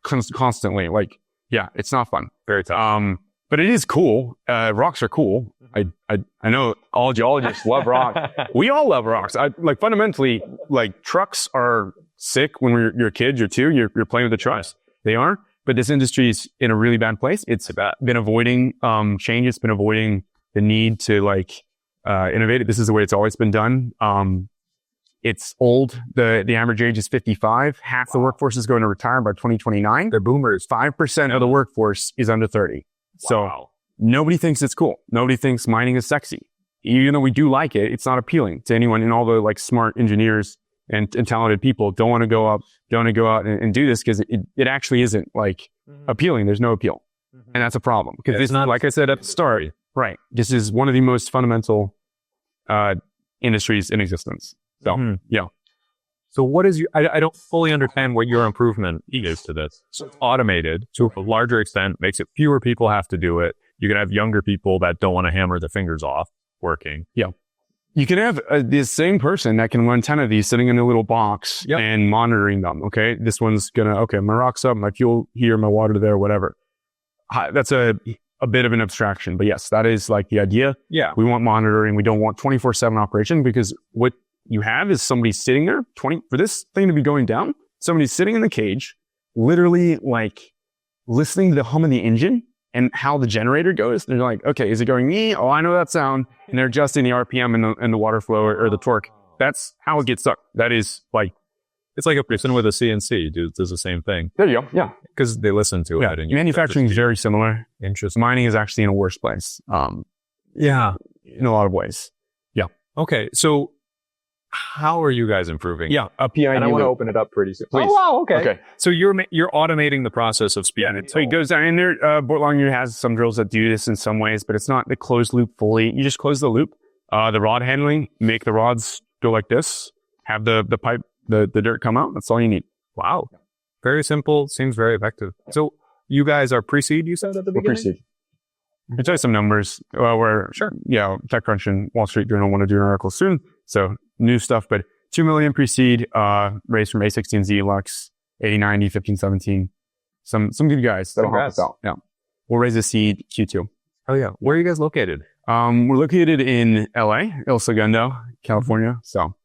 constantly. Like, yeah, it's not fun. Very tough. But it is cool. Rocks are cool. I know all geologists love rock. We all love rocks. Fundamentally, like trucks are sick when you're a kid, you're 2, you're playing with the trucks. They are. But this industry is in a really bad place. It's been avoiding change. It's been avoiding the need to innovate. This is the way it's always been done. It's old. The average age is 55. Half the workforce is going to retire by 2029. They're boomers. 5% of the workforce is under 30. So Wow. nobody thinks it's cool. Nobody thinks mining is sexy. Even though we do like it, it's not appealing to anyone. And all the smart engineers and talented people don't want to go out and do this because it actually isn't appealing. There's no appeal. And that's a problem. Because It's this, not- like I said at the start, right. This is one of the most fundamental industries in existence. So, Mhm. yeah. So what is I don't fully understand what your improvement is to this. So it's automated to a larger extent, makes it fewer people have to do it. You can have younger people that don't want to hammer their fingers off working. You can have the same person that can run 10 of these sitting in a little box Yep. and monitoring them. Okay. This one's my rock's up, my fuel here, my water there, whatever. That's a bit of an abstraction, but yes, that is the idea. Yeah. We want monitoring. We don't want 24/7 operation, because what you have is somebody sitting there for this thing to be going down. Somebody's sitting in the cage, literally listening to the hum of the engine and how the generator goes. They're like, okay, is it going me? Oh, I know that sound. And they're adjusting the RPM and the water flow or the torque. That's how it gets sucked. That is It's like a person with a CNC does the same thing there you go. Yeah. because they listen to it. And Manufacturing is very similar. interesting. Mining is actually in a worse place. Yeah. In a lot of ways. Okay. So how are you guys improving? Yeah. A PID And I want to loop. open it up pretty soon. Please. Oh, wow. Okay. Okay. So you're automating the process of speeding. So it goes down in there. Bort Longyear has some drills that do this in some ways, but it's not the closed loop fully. You just close the loop. The rod handling, make the rods go like this, have the pipe, the dirt come out. That's all you need. Wow. Very simple. Seems very effective. So you guys are pre-seed, you said at the beginning? Pre-seed. I'll tell you some numbers. TechCrunch and Wall Street Journal want to do an article soon. So new stuff, but 2 million pre-seed, raised from A16Z, Lux, 8090, 1517. Some good guys that'll help us out. Yeah. We'll raise a seed Q2. Oh yeah. Where are you guys located? We're located in LA, El Segundo, California. So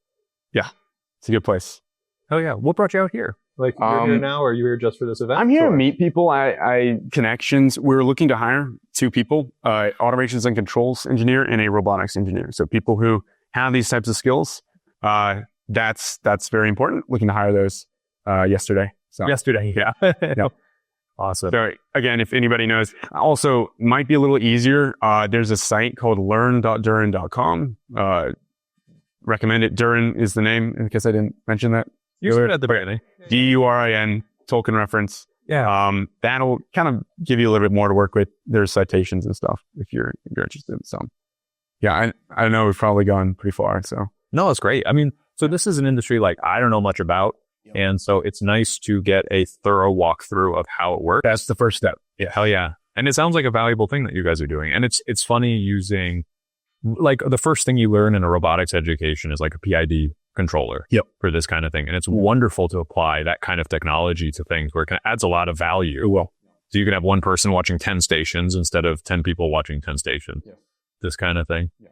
yeah, it's a good place. Oh yeah. What brought you out here? Like you're here now, or are you here just for this event? I'm here to meet people. I connections. We're looking to hire 2 people, automations and controls engineer and a robotics engineer. So people who have these types of skills. That's very important. Looking to hire those yesterday. So Yesterday. Yeah. Yep. Awesome. So again, if anybody knows, also might be a little easier. There's a site called learn.durin.com. Recommend it. Durin is the name, in case I didn't mention that. You said it at the beginning. Durin, Tolkien reference. Yeah. That'll kind of give you a little bit more to work with. There's citations and stuff if you're interested. So yeah, I know we've probably gone pretty far. So No, it's great. I mean, so this is an industry I don't know much about. And so it's nice to get a thorough walkthrough of how it works. that's the first step. Yeah. Hell yeah. And it sounds like a valuable thing that you guys are doing. And it's funny using the first thing you learn in a robotics education is a PID controller for this kind of thing. And it's wonderful to apply that kind of technology to things where it adds a lot of value. It will. So you can have one person watching 10 stations instead of 10 people watching 10 stations. Yeah. This kind of thing. Yeah.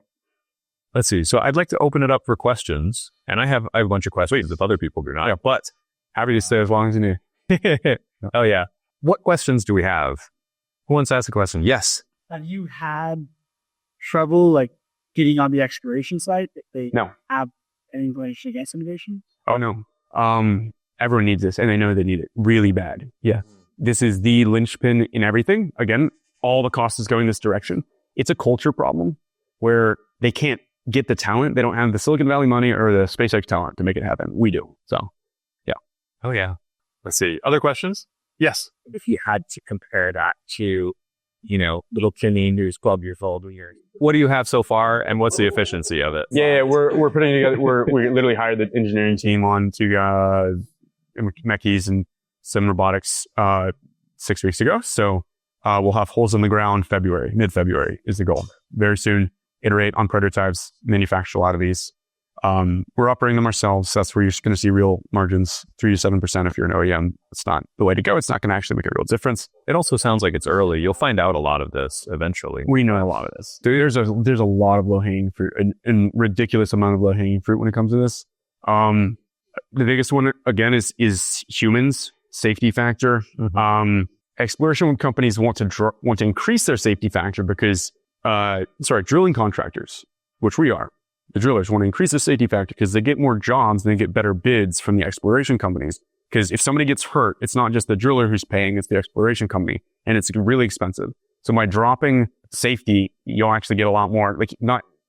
Let's see. So I'd like to open it up for questions. And I have a bunch of questions if other people do not. Yeah. But Happy to stay as long as you need. oh yeah. What questions do we have? Who wants to ask a question? Yes. Have you had trouble getting on the excavation side, they No. have any information against innovation? Oh no. Everyone needs this and they know they need it really bad. Yeah. This is the linchpin in everything. Again, all the cost is going this direction. It's a culture problem where they can't get the talent. They don't have the Silicon Valley money or the SpaceX talent to make it happen. We do. So, yeah. Oh, yeah. Let's see. Other questions? Yes. If you had to compare that to, little Janine who's 12 years old when you're... What do you have so far, and what's the efficiency of it? Yeah, we're putting together. We literally hired the engineering team on to Meetup and some robotics 6 weeks ago. So we'll have holes in the ground mid-February is the goal. Very soon, iterate on prototypes, manufacture a lot of these. We're operating them ourselves. That's where you're going to see real margins, 3 to 7% if you're an OEM. It's not the way to go. It's not going to actually make a real difference. It also sounds like it's early. You'll find out a lot of this eventually. We know a lot of this. There's a lot of low-hanging fruit, and ridiculous amount of low-hanging fruit when it comes to this. The biggest one, again, is humans, safety factor. Mm-hmm. Exploration companies want to increase their safety factor because, drilling contractors, which we are, the drillers want to increase their safety factor because they get more jobs and they get better bids from the exploration companies. Because if somebody gets hurt, it's not just the driller who's paying, it's the exploration company, and it's really expensive. So by dropping safety, you'll actually get a lot more.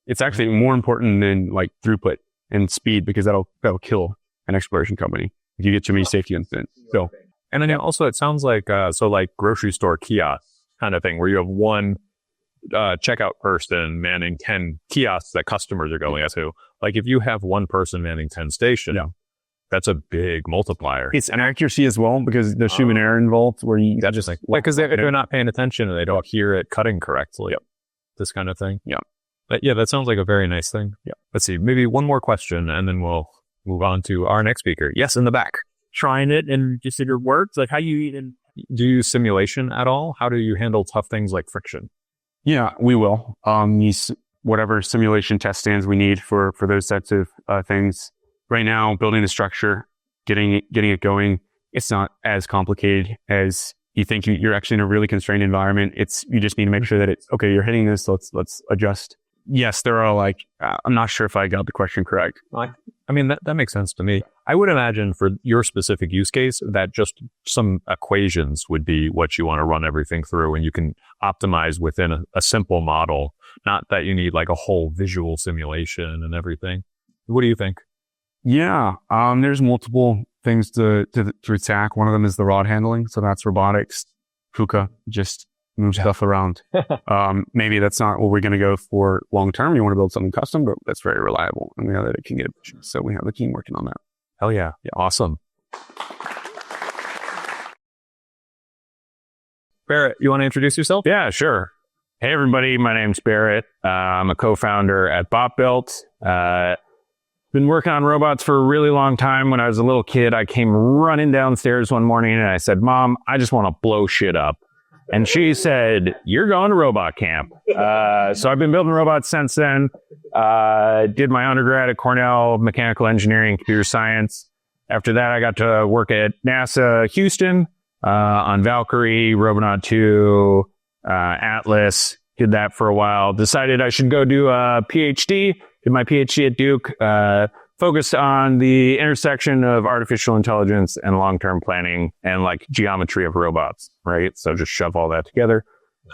It's actually more important than throughput and speed, because that'll kill an exploration company if you get too many safety incidents. So, and then also it sounds like grocery store kiosk kind of thing, where you have one checkout person manning 10 kiosks that customers are going to. Like if you have one person manning 10 stations, that's a big multiplier. It's an accuracy as well, because there's human error involved where you just because they're not paying attention and they don't hear it cutting correctly. Yep. This kind of thing. Yeah. But yeah, that sounds like a very nice thing. Yeah. Let's see, maybe one more question and then we'll move on to our next speaker. Yes, in the back. Trying it and just in your works, how you even... Do you use simulation at all? How do you handle tough things like friction? Yeah, we will. Use whatever simulation test stands we need for those types of things. Right now, building the structure, getting it going, it's not as complicated as you think. You're actually in a really constrained environment. You just need to make sure that it's okay. You're hitting this. Let's adjust. Yes, there are I'm not sure if I got the question correct. I mean, that makes sense to me. I would imagine for your specific use case that just some equations would be what you want to run everything through, and you can optimize within a simple model, not that you need a whole visual simulation and everything. What do you think? Yeah, there's multiple things to attack. One of them is the rod handling. So that's robotics. KUKA, just move stuff around. Maybe that's not what we're going to go for long term. You want to build something custom, but that's very reliable, and we know that it can get efficient. So we have the team working on that. Hell yeah. Awesome. Barrett, you want to introduce yourself? Yeah, sure. Hey, everybody. My name's Barrett. I'm a co-founder at BotBuilt. Been working on robots for a really long time. When I was a little kid, I came running downstairs one morning and I said, "Mom, I just want to blow shit up." And she said, "You're going to robot camp." So I've been building robots since then. Did my undergrad at Cornell, mechanical engineering and computer science. After that, I got to work at NASA Houston on Valkyrie, Robonaut 2, Atlas. Did that for a while. Decided I should go do a PhD. Did my PhD at Duke. Focused on the intersection of artificial intelligence and long-term planning and geometry of robots, right? So just shove all that together.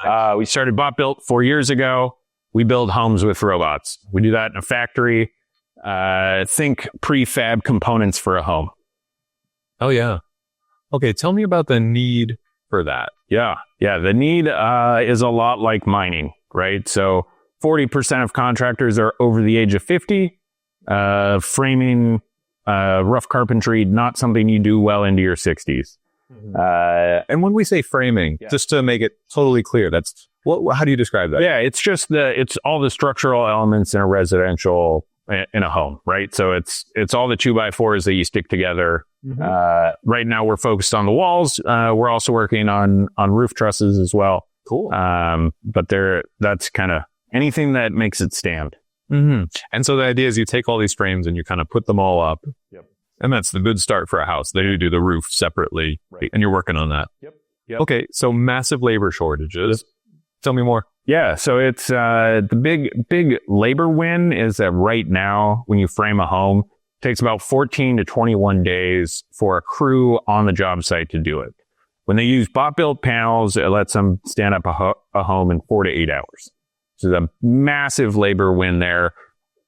Nice. We started BotBuilt 4 years ago. We build homes with robots. We do that in a factory. Think prefab components for a home. Oh, yeah. Okay, tell me about the need for that. Yeah. The need is a lot like mining, right? So 40% of contractors are over the age of 50. Framing, rough carpentry, not something you do well into your 60s. Mm-hmm. And when we say framing, just to make it totally clear, that's how do you describe that? Yeah, it's just it's all the structural elements in a residential, in a home, right? So it's all the 2x4s that you stick together. Mm-hmm. Right now we're focused on the walls. We're also working on roof trusses as well. Cool. But that's kind of anything that makes it stand. Mm-hmm. And so the idea is you take all these frames and you kind of put them all up. Yep. And that's the good start for a house. They do the roof separately, right? And you're working on that. Yep. Okay, so massive labor shortages. Tell me more. Yeah, so it's the big labor win is that right now, when you frame a home, it takes about 14 to 21 days for a crew on the job site to do it. When they use BotBuilt panels, it lets them stand up a home in 4 to 8 hours. So there's a massive labor win there.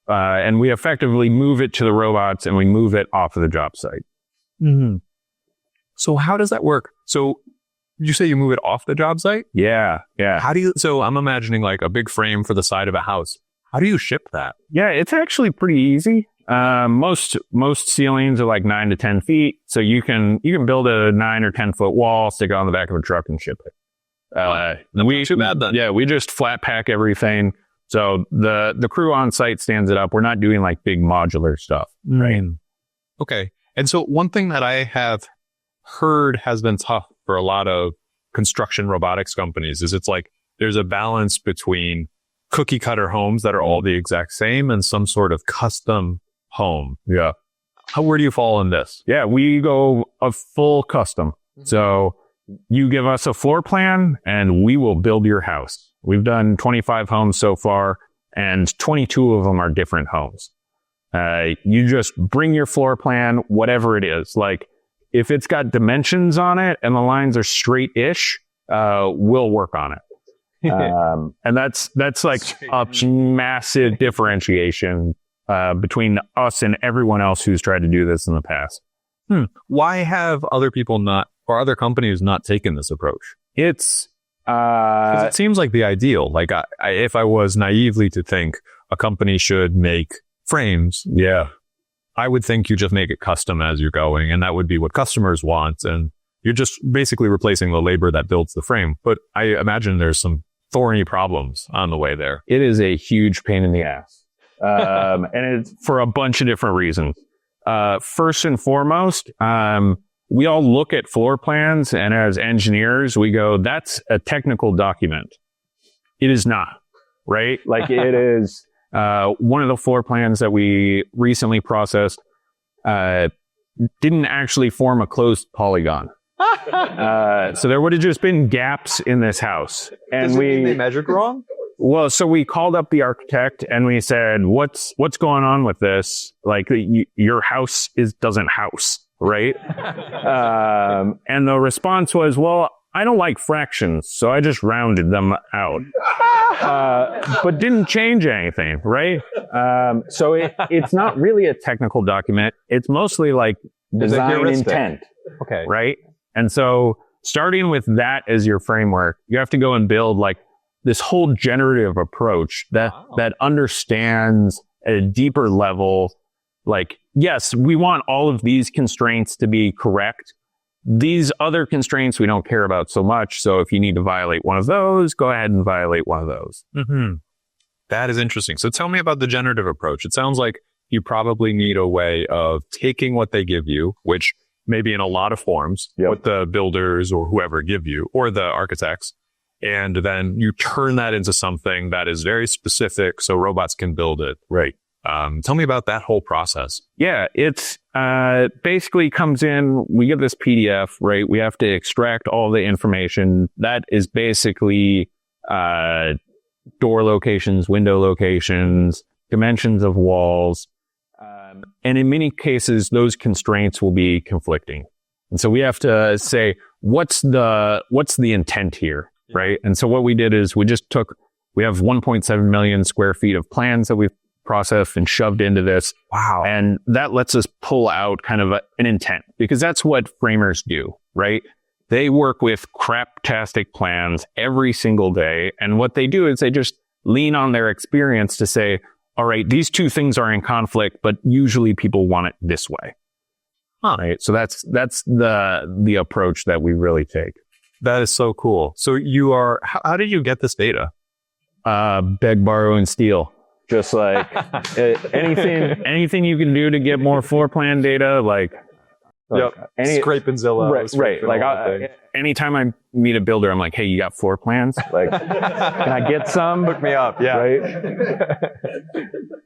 And we effectively move it to the robots and we move it off of the job site. Mm-hmm. So how does that work? So you say you move it off the job site? Yeah. So I'm imagining like a big frame for the side of a house. How do you ship that? Yeah, it's actually pretty easy. Most ceilings are like 9 to 10 feet. So you can build a 9 or 10 foot wall, stick it on the back of a truck and ship it. Not too bad then. Yeah, we just flat pack everything. So the crew on site stands it up. We're not doing like big modular stuff. Right. Okay. And so one thing that I have heard has been tough for a lot of construction robotics companies is it's like there's a balance between cookie cutter homes that are all the exact same and some sort of custom home. Yeah. Where do you fall in this? Yeah, we go a full custom. So you give us a floor plan and we will build your house. We've done 25 homes so far and 22 of them are different homes. You just bring your floor plan, whatever it is. Like if it's got dimensions on it and the lines are straight-ish, we'll work on it. And that's like a massive differentiation between us and everyone else who's tried to do this in the past. Why have other people not, or other companies not taken this approach? It's 'cause it seems like the ideal. Like if I was naively to think a company should make frames, I would think you just make it custom as you're going, and that would be what customers want, and you're just basically replacing the labor that builds the frame. But I imagine there's some thorny problems on the way there. It is a huge pain in the ass. And it's for a bunch of different reasons. First and foremost, we all look at floor plans, and as engineers, we go, that's a technical document. It is not, right? Like it is, one of the floor plans that we recently processed, didn't actually form a closed polygon. So there would have just been gaps in this house. And Does it mean they measured wrong? Well, so we called up the architect and we said, what's going on with this? Like your house doesn't house, right? And the response was, well, I don't like fractions, so I just rounded them out. But didn't change anything, right? So it's not really a technical document. It's mostly like design intent. Okay. Right? And so starting with that as your framework, you have to go and build like this whole generative approach that understands at a deeper level, like, yes, we want all of these constraints to be correct. These other constraints we don't care about so much. So if you need to violate one of those, go ahead and violate one of those. Mm-hmm. That is interesting. So tell me about the generative approach. It sounds like you probably need a way of taking what they give you, which maybe in a lot of forms, what the builders or whoever give you, or the architects, and then you turn that into something that is very specific so robots can build it. Right. Tell me about that whole process. Yeah, it's basically comes in, we get this PDF, right? We have to extract all the information. That is basically door locations, window locations, dimensions of walls. And in many cases, those constraints will be conflicting. And so we have to say, what's the intent here, right? And so what we did is we have 1.7 million square feet of plans that we've processed and shoved into this. Wow. And that lets us pull out kind of an intent, because that's what framers do, right? They work with craptastic plans every single day. And what they do is they just lean on their experience to say, all right, these two things are in conflict, but usually people want it this way. Right? So that's the approach that we really take. That is so cool. So how did you get this data? Beg, borrow, and steal. Just like anything you can do to get more floor plan data, Scrape and Zillow. Right. Like anytime I meet a builder, I'm like, hey, you got floor plans? Like, can I get some? Hook me up. Yeah. Right.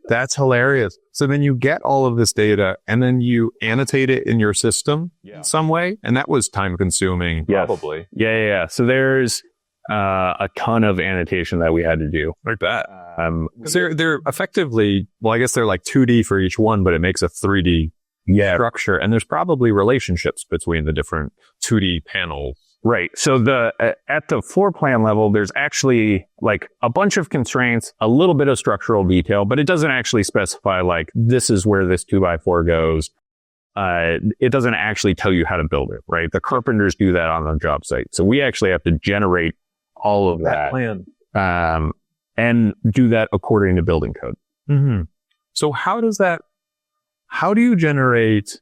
That's hilarious. So then you get all of this data and then you annotate it in your system in some way. And that was time consuming, probably. Yeah. So there's a ton of annotation that we had to do. Like that. Because they're effectively, well, I guess they're like 2D for each one, but it makes a 3D structure. And there's probably relationships between the different 2D panels. Right. So at the floor plan level, there's actually like a bunch of constraints, a little bit of structural detail, but it doesn't actually specify like this is where this 2x4 goes. It doesn't actually tell you how to build it, right? The carpenters do that on the job site. So we actually have to generate all of that plan. And do that according to building code. Mm-hmm. So how do you generate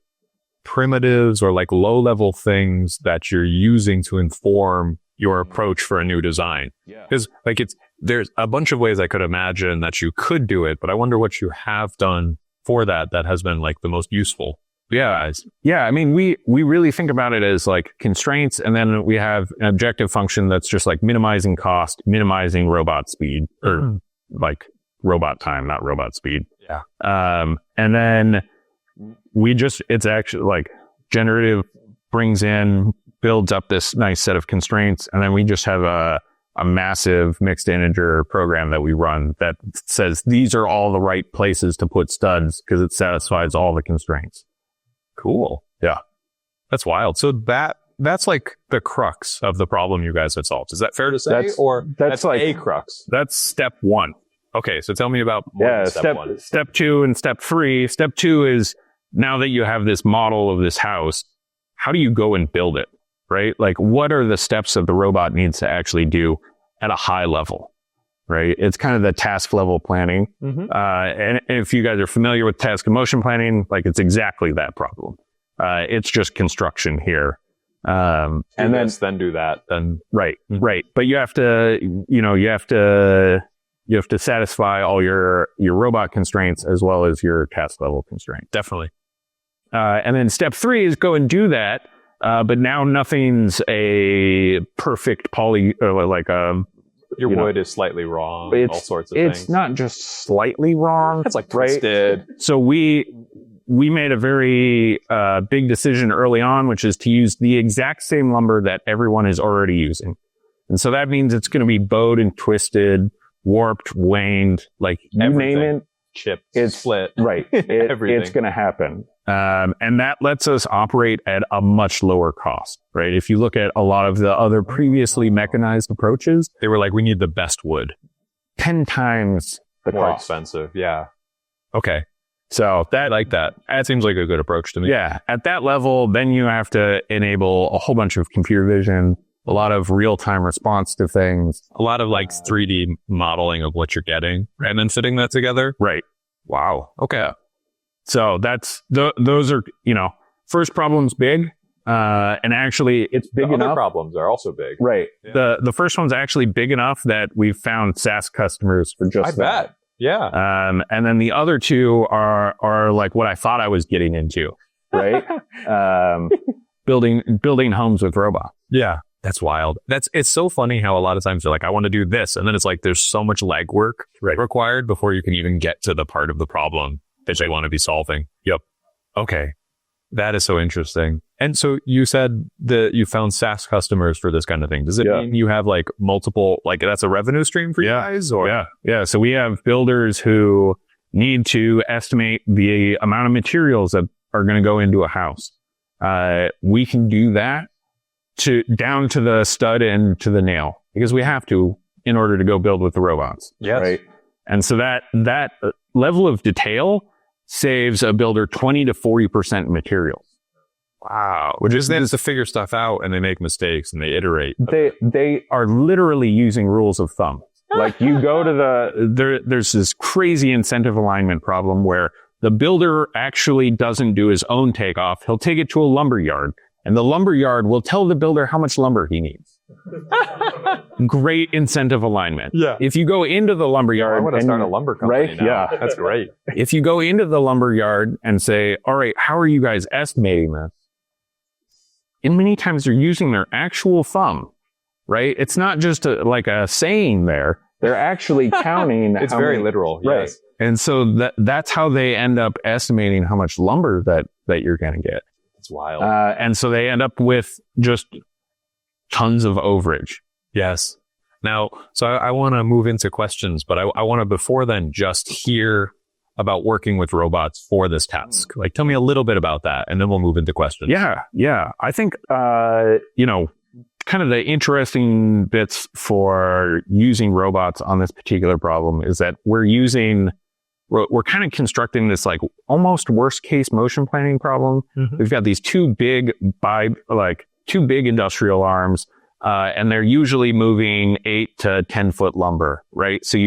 primitives or like low level things that you're using to inform your approach for a new design? Because like there's a bunch of ways I could imagine that you could do it, but I wonder what you have done for that has been like the most useful. Yeah. I mean, we really think about it as like constraints, and then we have an objective function that's just like minimizing cost, minimizing robot speed, or like robot time, not robot speed. Yeah. And then it's actually like generative builds up this nice set of constraints, and then we just have a massive mixed integer program that we run that says these are all the right places to put studs because it satisfies all the constraints. Cool. Yeah. That's wild. So that's like the crux of the problem you guys had solved. Is that fair to say? That's like a crux? That's step one. Okay. So tell me about more than step one. Step 2 and step 3. Step 2 is now that you have this model of this house, how do you go and build it? Right? Like what are the steps that the robot needs to actually do at a high level? Right? It's kind of the task level planning. Mm-hmm. And if you guys are familiar with task and motion planning, like it's exactly that problem. It's just construction here. And then do that. Then right. But you have to, you have to satisfy all your robot constraints as well as your task level constraints. Definitely. And then step 3 is go and do that. But now nothing's a perfect or like your wood is slightly wrong, all sorts of things. It's not just slightly wrong. It's like twisted. Right? So we made a very big decision early on, which is to use the exact same lumber that everyone is already using. And so that means it's going to be bowed and twisted, warped, waned, like you name it. Chipped, it's split. Right. It's going to happen. And that lets us operate at a much lower cost, right? If you look at a lot of the other previously mechanized approaches, they were like, we need the best wood. 10 times the more cost. Expensive. Yeah. Okay. So I like that. That seems like a good approach to me. Yeah. At that level, then you have to enable a whole bunch of computer vision, a lot of real-time response to things, a lot of like 3D modeling of what you're getting, and then fitting that together. Right. Wow. Okay. So that's those are, first problem's big. And actually it's big enough. Other problems are also big. Right. Yeah. The first one's actually big enough that we've found SaaS customers for just that. I bet. Yeah. And then the other two are like what I thought I was getting into, right? Building homes with robots. Yeah. That's wild. It's so funny how a lot of times they're like, I want to do this. And then it's like, there's so much legwork required before you can even get to the part of the problem that they want to be solving. Yep. Okay. That is so interesting. And so you said that you found SaaS customers for this kind of thing. Does it mean you have like multiple, like that's a revenue stream for you guys? Or? Yeah. So we have builders who need to estimate the amount of materials that are going to go into a house. We can do that down to the stud and to the nail because we have to in order to go build with the robots. Yes. Right. And so that level of detail saves a builder 20 to 40% materials. Wow. Which is then to figure stuff out and they make mistakes and they iterate. They are literally using rules of thumb. Like you go to there's this crazy incentive alignment problem where the builder actually doesn't do his own takeoff. He'll take it to a lumber yard and the lumber yard will tell the builder how much lumber he needs. Great incentive alignment. Yeah. If you go into the lumber yard, I want to start a lumber company now. Yeah. That's great. If you go into the lumber yard and say, all right, how are you guys estimating this? And many times they're using their actual thumb, right? It's not just like a saying there. They're actually counting. It's very literal. Yes. Right. And so that's how they end up estimating how much lumber that you're going to get. It's wild. And so they end up with just tons of overage. Yes. Now, so I want to move into questions, but I want to before then just hear about working with robots for this task. Like, tell me a little bit about that, and then we'll move into questions. Yeah. I think, kind of the interesting bits for using robots on this particular problem is that we're kind of constructing this like almost worst case motion planning problem. Mhm. We've got these two big industrial arms, and they're usually moving 8 to 10 foot lumber, right? So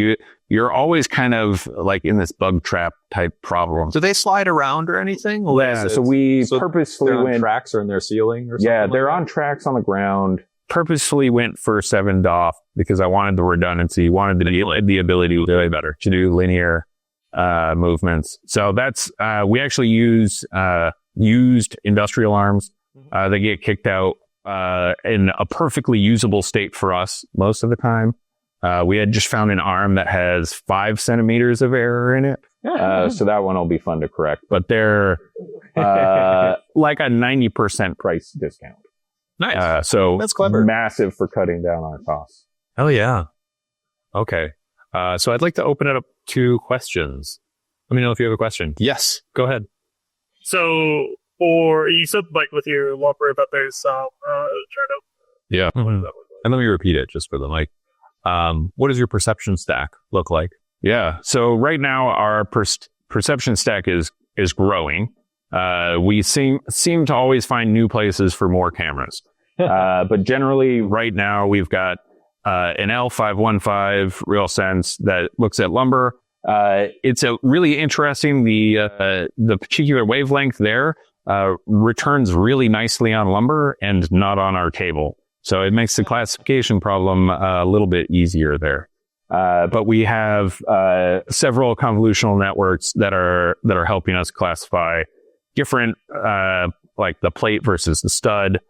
you're always kind of like in this bug trap type problem. Do they slide around or anything? So we purposely they're on went tracks or in their ceiling or something. Yeah, they're on tracks on the ground. Purposefully went for 7 DOF because I wanted the redundancy, wanted the ability to do linear movements. So that's we actually use used industrial arms. They get kicked out in a perfectly usable state for us most of the time. We had just found an arm that has 5 centimeters of error in it. So that one will be fun to correct. But they're like a 90% price discount. Nice. So that's clever. Massive for cutting down on costs. Hell yeah. Okay. So I'd like to open it up to questions. Let me know if you have a question. Yes. Go ahead. So, or you said like with your lumber that there's some turnover. Yeah. Mm-hmm. And let me repeat it just for the mic. What does your perception stack look like? Yeah. So right now our perception stack is growing. We seem to always find new places for more cameras. But generally right now we've got an L515 RealSense that looks at lumber. It's a really interesting, the particular wavelength there returns really nicely on lumber and not on our table. So it makes the classification problem a little bit easier there. But we have several convolutional networks that are helping us classify different, like the plate versus the stud,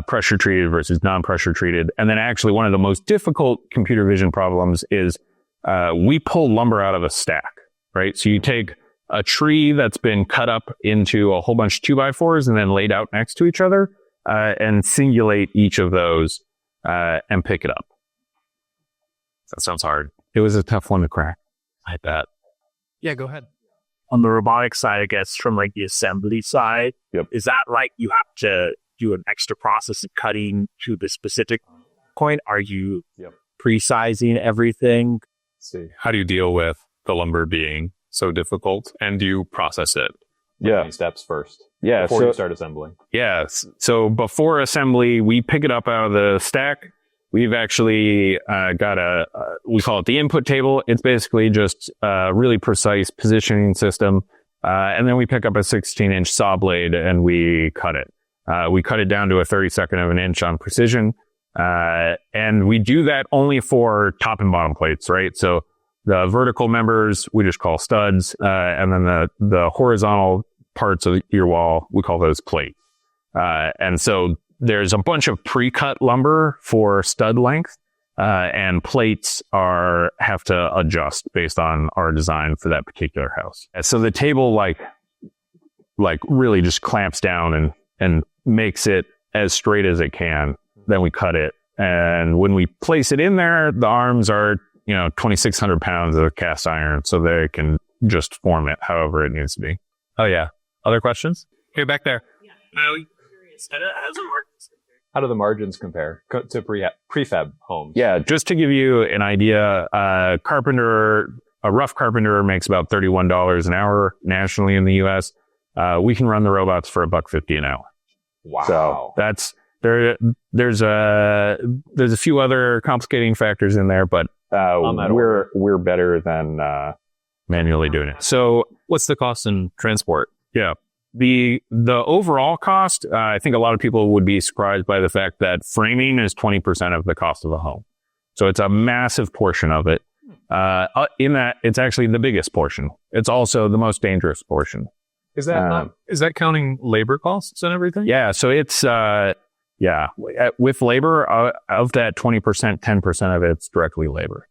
pressure treated versus non-pressure treated. And then actually one of the most difficult computer vision problems is we pull lumber out of a stack, right? So you take a tree that's been cut up into a whole bunch of 2x4s and then laid out next to each other, and singulate each of those and pick it up. That sounds hard. It was a tough one to crack. I bet. Yeah, go ahead. On the robotics side, I guess, from like the assembly side, is that like you have to do an extra process of cutting to the specific point? Are you pre-sizing everything? Let's see. How do you deal with the lumber being so difficult? And do you process it? Yeah. Steps first. Yeah. Before you start assembling. Yes. So before assembly, we pick it up out of the stack. We've actually got we call it the input table. It's basically just a really precise positioning system. And then we pick up a 16-inch saw blade and we cut it. We cut it down to a 32nd of an inch on precision. And we do that only for top and bottom plates, right? So the vertical members, we just call studs. And then the horizontal parts of your wall, we call those plates. And so there's a bunch of pre-cut lumber for stud length, and plates have to adjust based on our design for that particular house. And so the table like really just clamps down and makes it as straight as it can. Then we cut it. And when we place it in there, the arms are, 2,600 pounds of cast iron, so they can just form it however it needs to be. Oh yeah. Other questions? Here, back there. How do the margins compare to prefab homes? Yeah, just to give you an idea, a rough carpenter makes about $31 an hour nationally in the U.S. We can run the robots for $1.50 an hour. Wow. So that's there's a few other complicating factors in there, but we're better than manually doing it. So what's the cost in transport? Yeah. The overall cost, I think a lot of people would be surprised by the fact that framing is 20% of the cost of a home. So it's a massive portion of it. In that, it's actually the biggest portion. It's also the most dangerous portion. Is that counting labor costs and everything? Yeah. So it's, with labor, of that 20%, 10% of it's directly labor.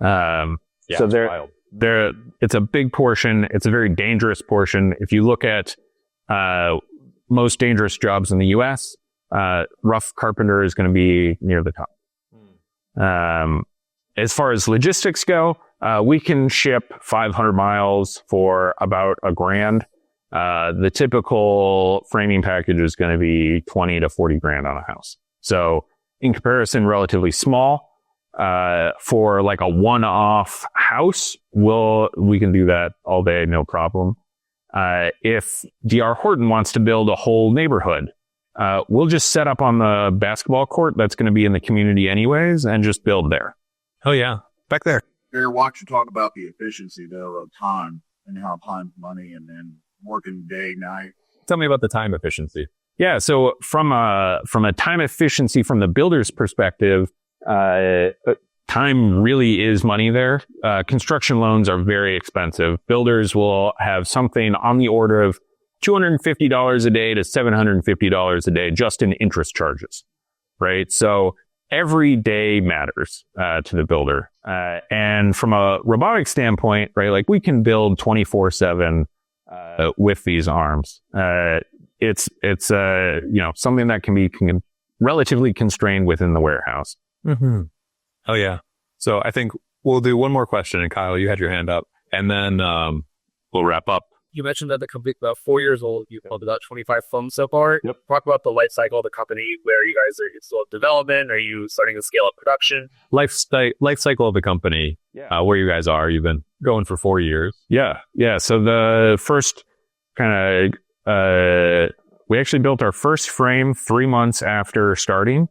So it's a big portion. It's a very dangerous portion. If you look at most dangerous jobs in the U.S., rough carpenter is going to be near the top. As far as logistics go, we can ship 500 miles for about $1,000. The typical framing package is going to be 20 to 40 grand on a house. So in comparison, relatively small. For like a one-off house, we can do that all day, no problem. If DR Horton wants to build a whole neighborhood, we'll just set up on the basketball court that's going to be in the community anyways and just build there. Oh yeah, back there. Barrett, watch you talk about the efficiency though of time and how time's money and then working day, night. Tell me about the time efficiency. Yeah, so from a time efficiency from the builder's perspective, time really is money there. Construction loans are very expensive. Builders will have something on the order of $250 a day to $750 a day just in interest charges, right? So every day matters to the builder. And from a robotic standpoint, right, like we can build 24/7 with these arms. It's something that can be relatively constrained within the warehouse. Mm-hmm. Oh yeah. So I think we'll do one more question, and Kyle, you had your hand up, and then we'll wrap up. You mentioned that the company's about 4 years old. You've built about 25 phones so far. Yep. Talk about the life cycle of the company. Where you guys are still in development? Are you starting to scale up production? Life cycle of the company, where you guys are. You've been going for 4 years. Yeah. So the first kind of, we actually built our first frame 3 months after starting.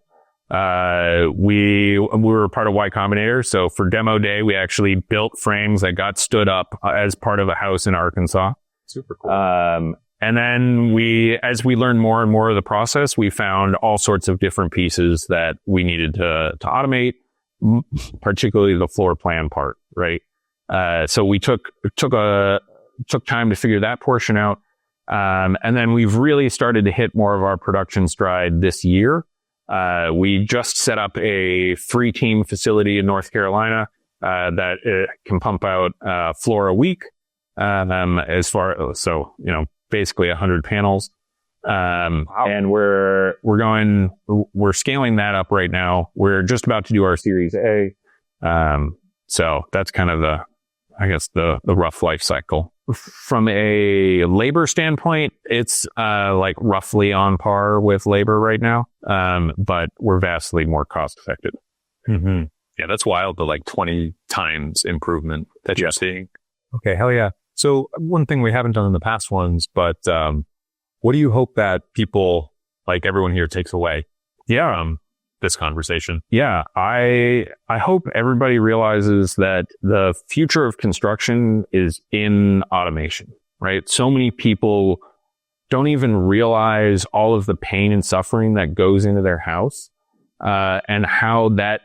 We were part of Y Combinator. So for demo day, we actually built frames that got stood up as part of a house in Arkansas. Super cool. And then as we learned more and more of the process, we found all sorts of different pieces that we needed to automate, particularly the floor plan part, right? So we took time to figure that portion out. And then we've really started to hit more of our production stride this year. We just set up a 3-team facility in North Carolina that can pump out floor a week. Basically 100 panels. And we're scaling that up right now. We're just about to do our Series A. So that's kind of the rough life cycle. From a labor standpoint, it's like roughly on par with labor right now. But we're vastly more cost effective. Mm-hmm. Yeah, that's wild. The like 20 times improvement that you're seeing. Okay, hell yeah. So one thing we haven't done in the past ones, but what do you hope that people, like everyone here, takes away from this conversation? Yeah, I hope everybody realizes that the future of construction is in automation, right? So many people don't even realize all of the pain and suffering that goes into their house, and how that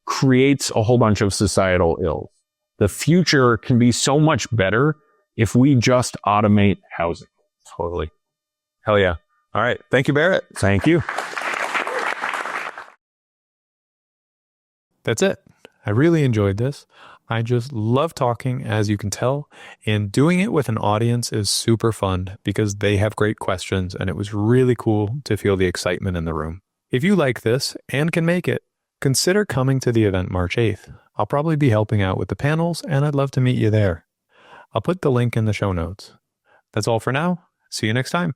creates a whole bunch of societal ills. The future can be so much better if we just automate housing. Totally. Hell yeah. All right. Thank you, Barrett. Thank you. That's it. I really enjoyed this. I just love talking, as you can tell, and doing it with an audience is super fun because they have great questions, and it was really cool to feel the excitement in the room. If you like this and can make it, consider coming to the event March 8th. I'll probably be helping out with the panels, and I'd love to meet you there. I'll put the link in the show notes. That's all for now. See you next time.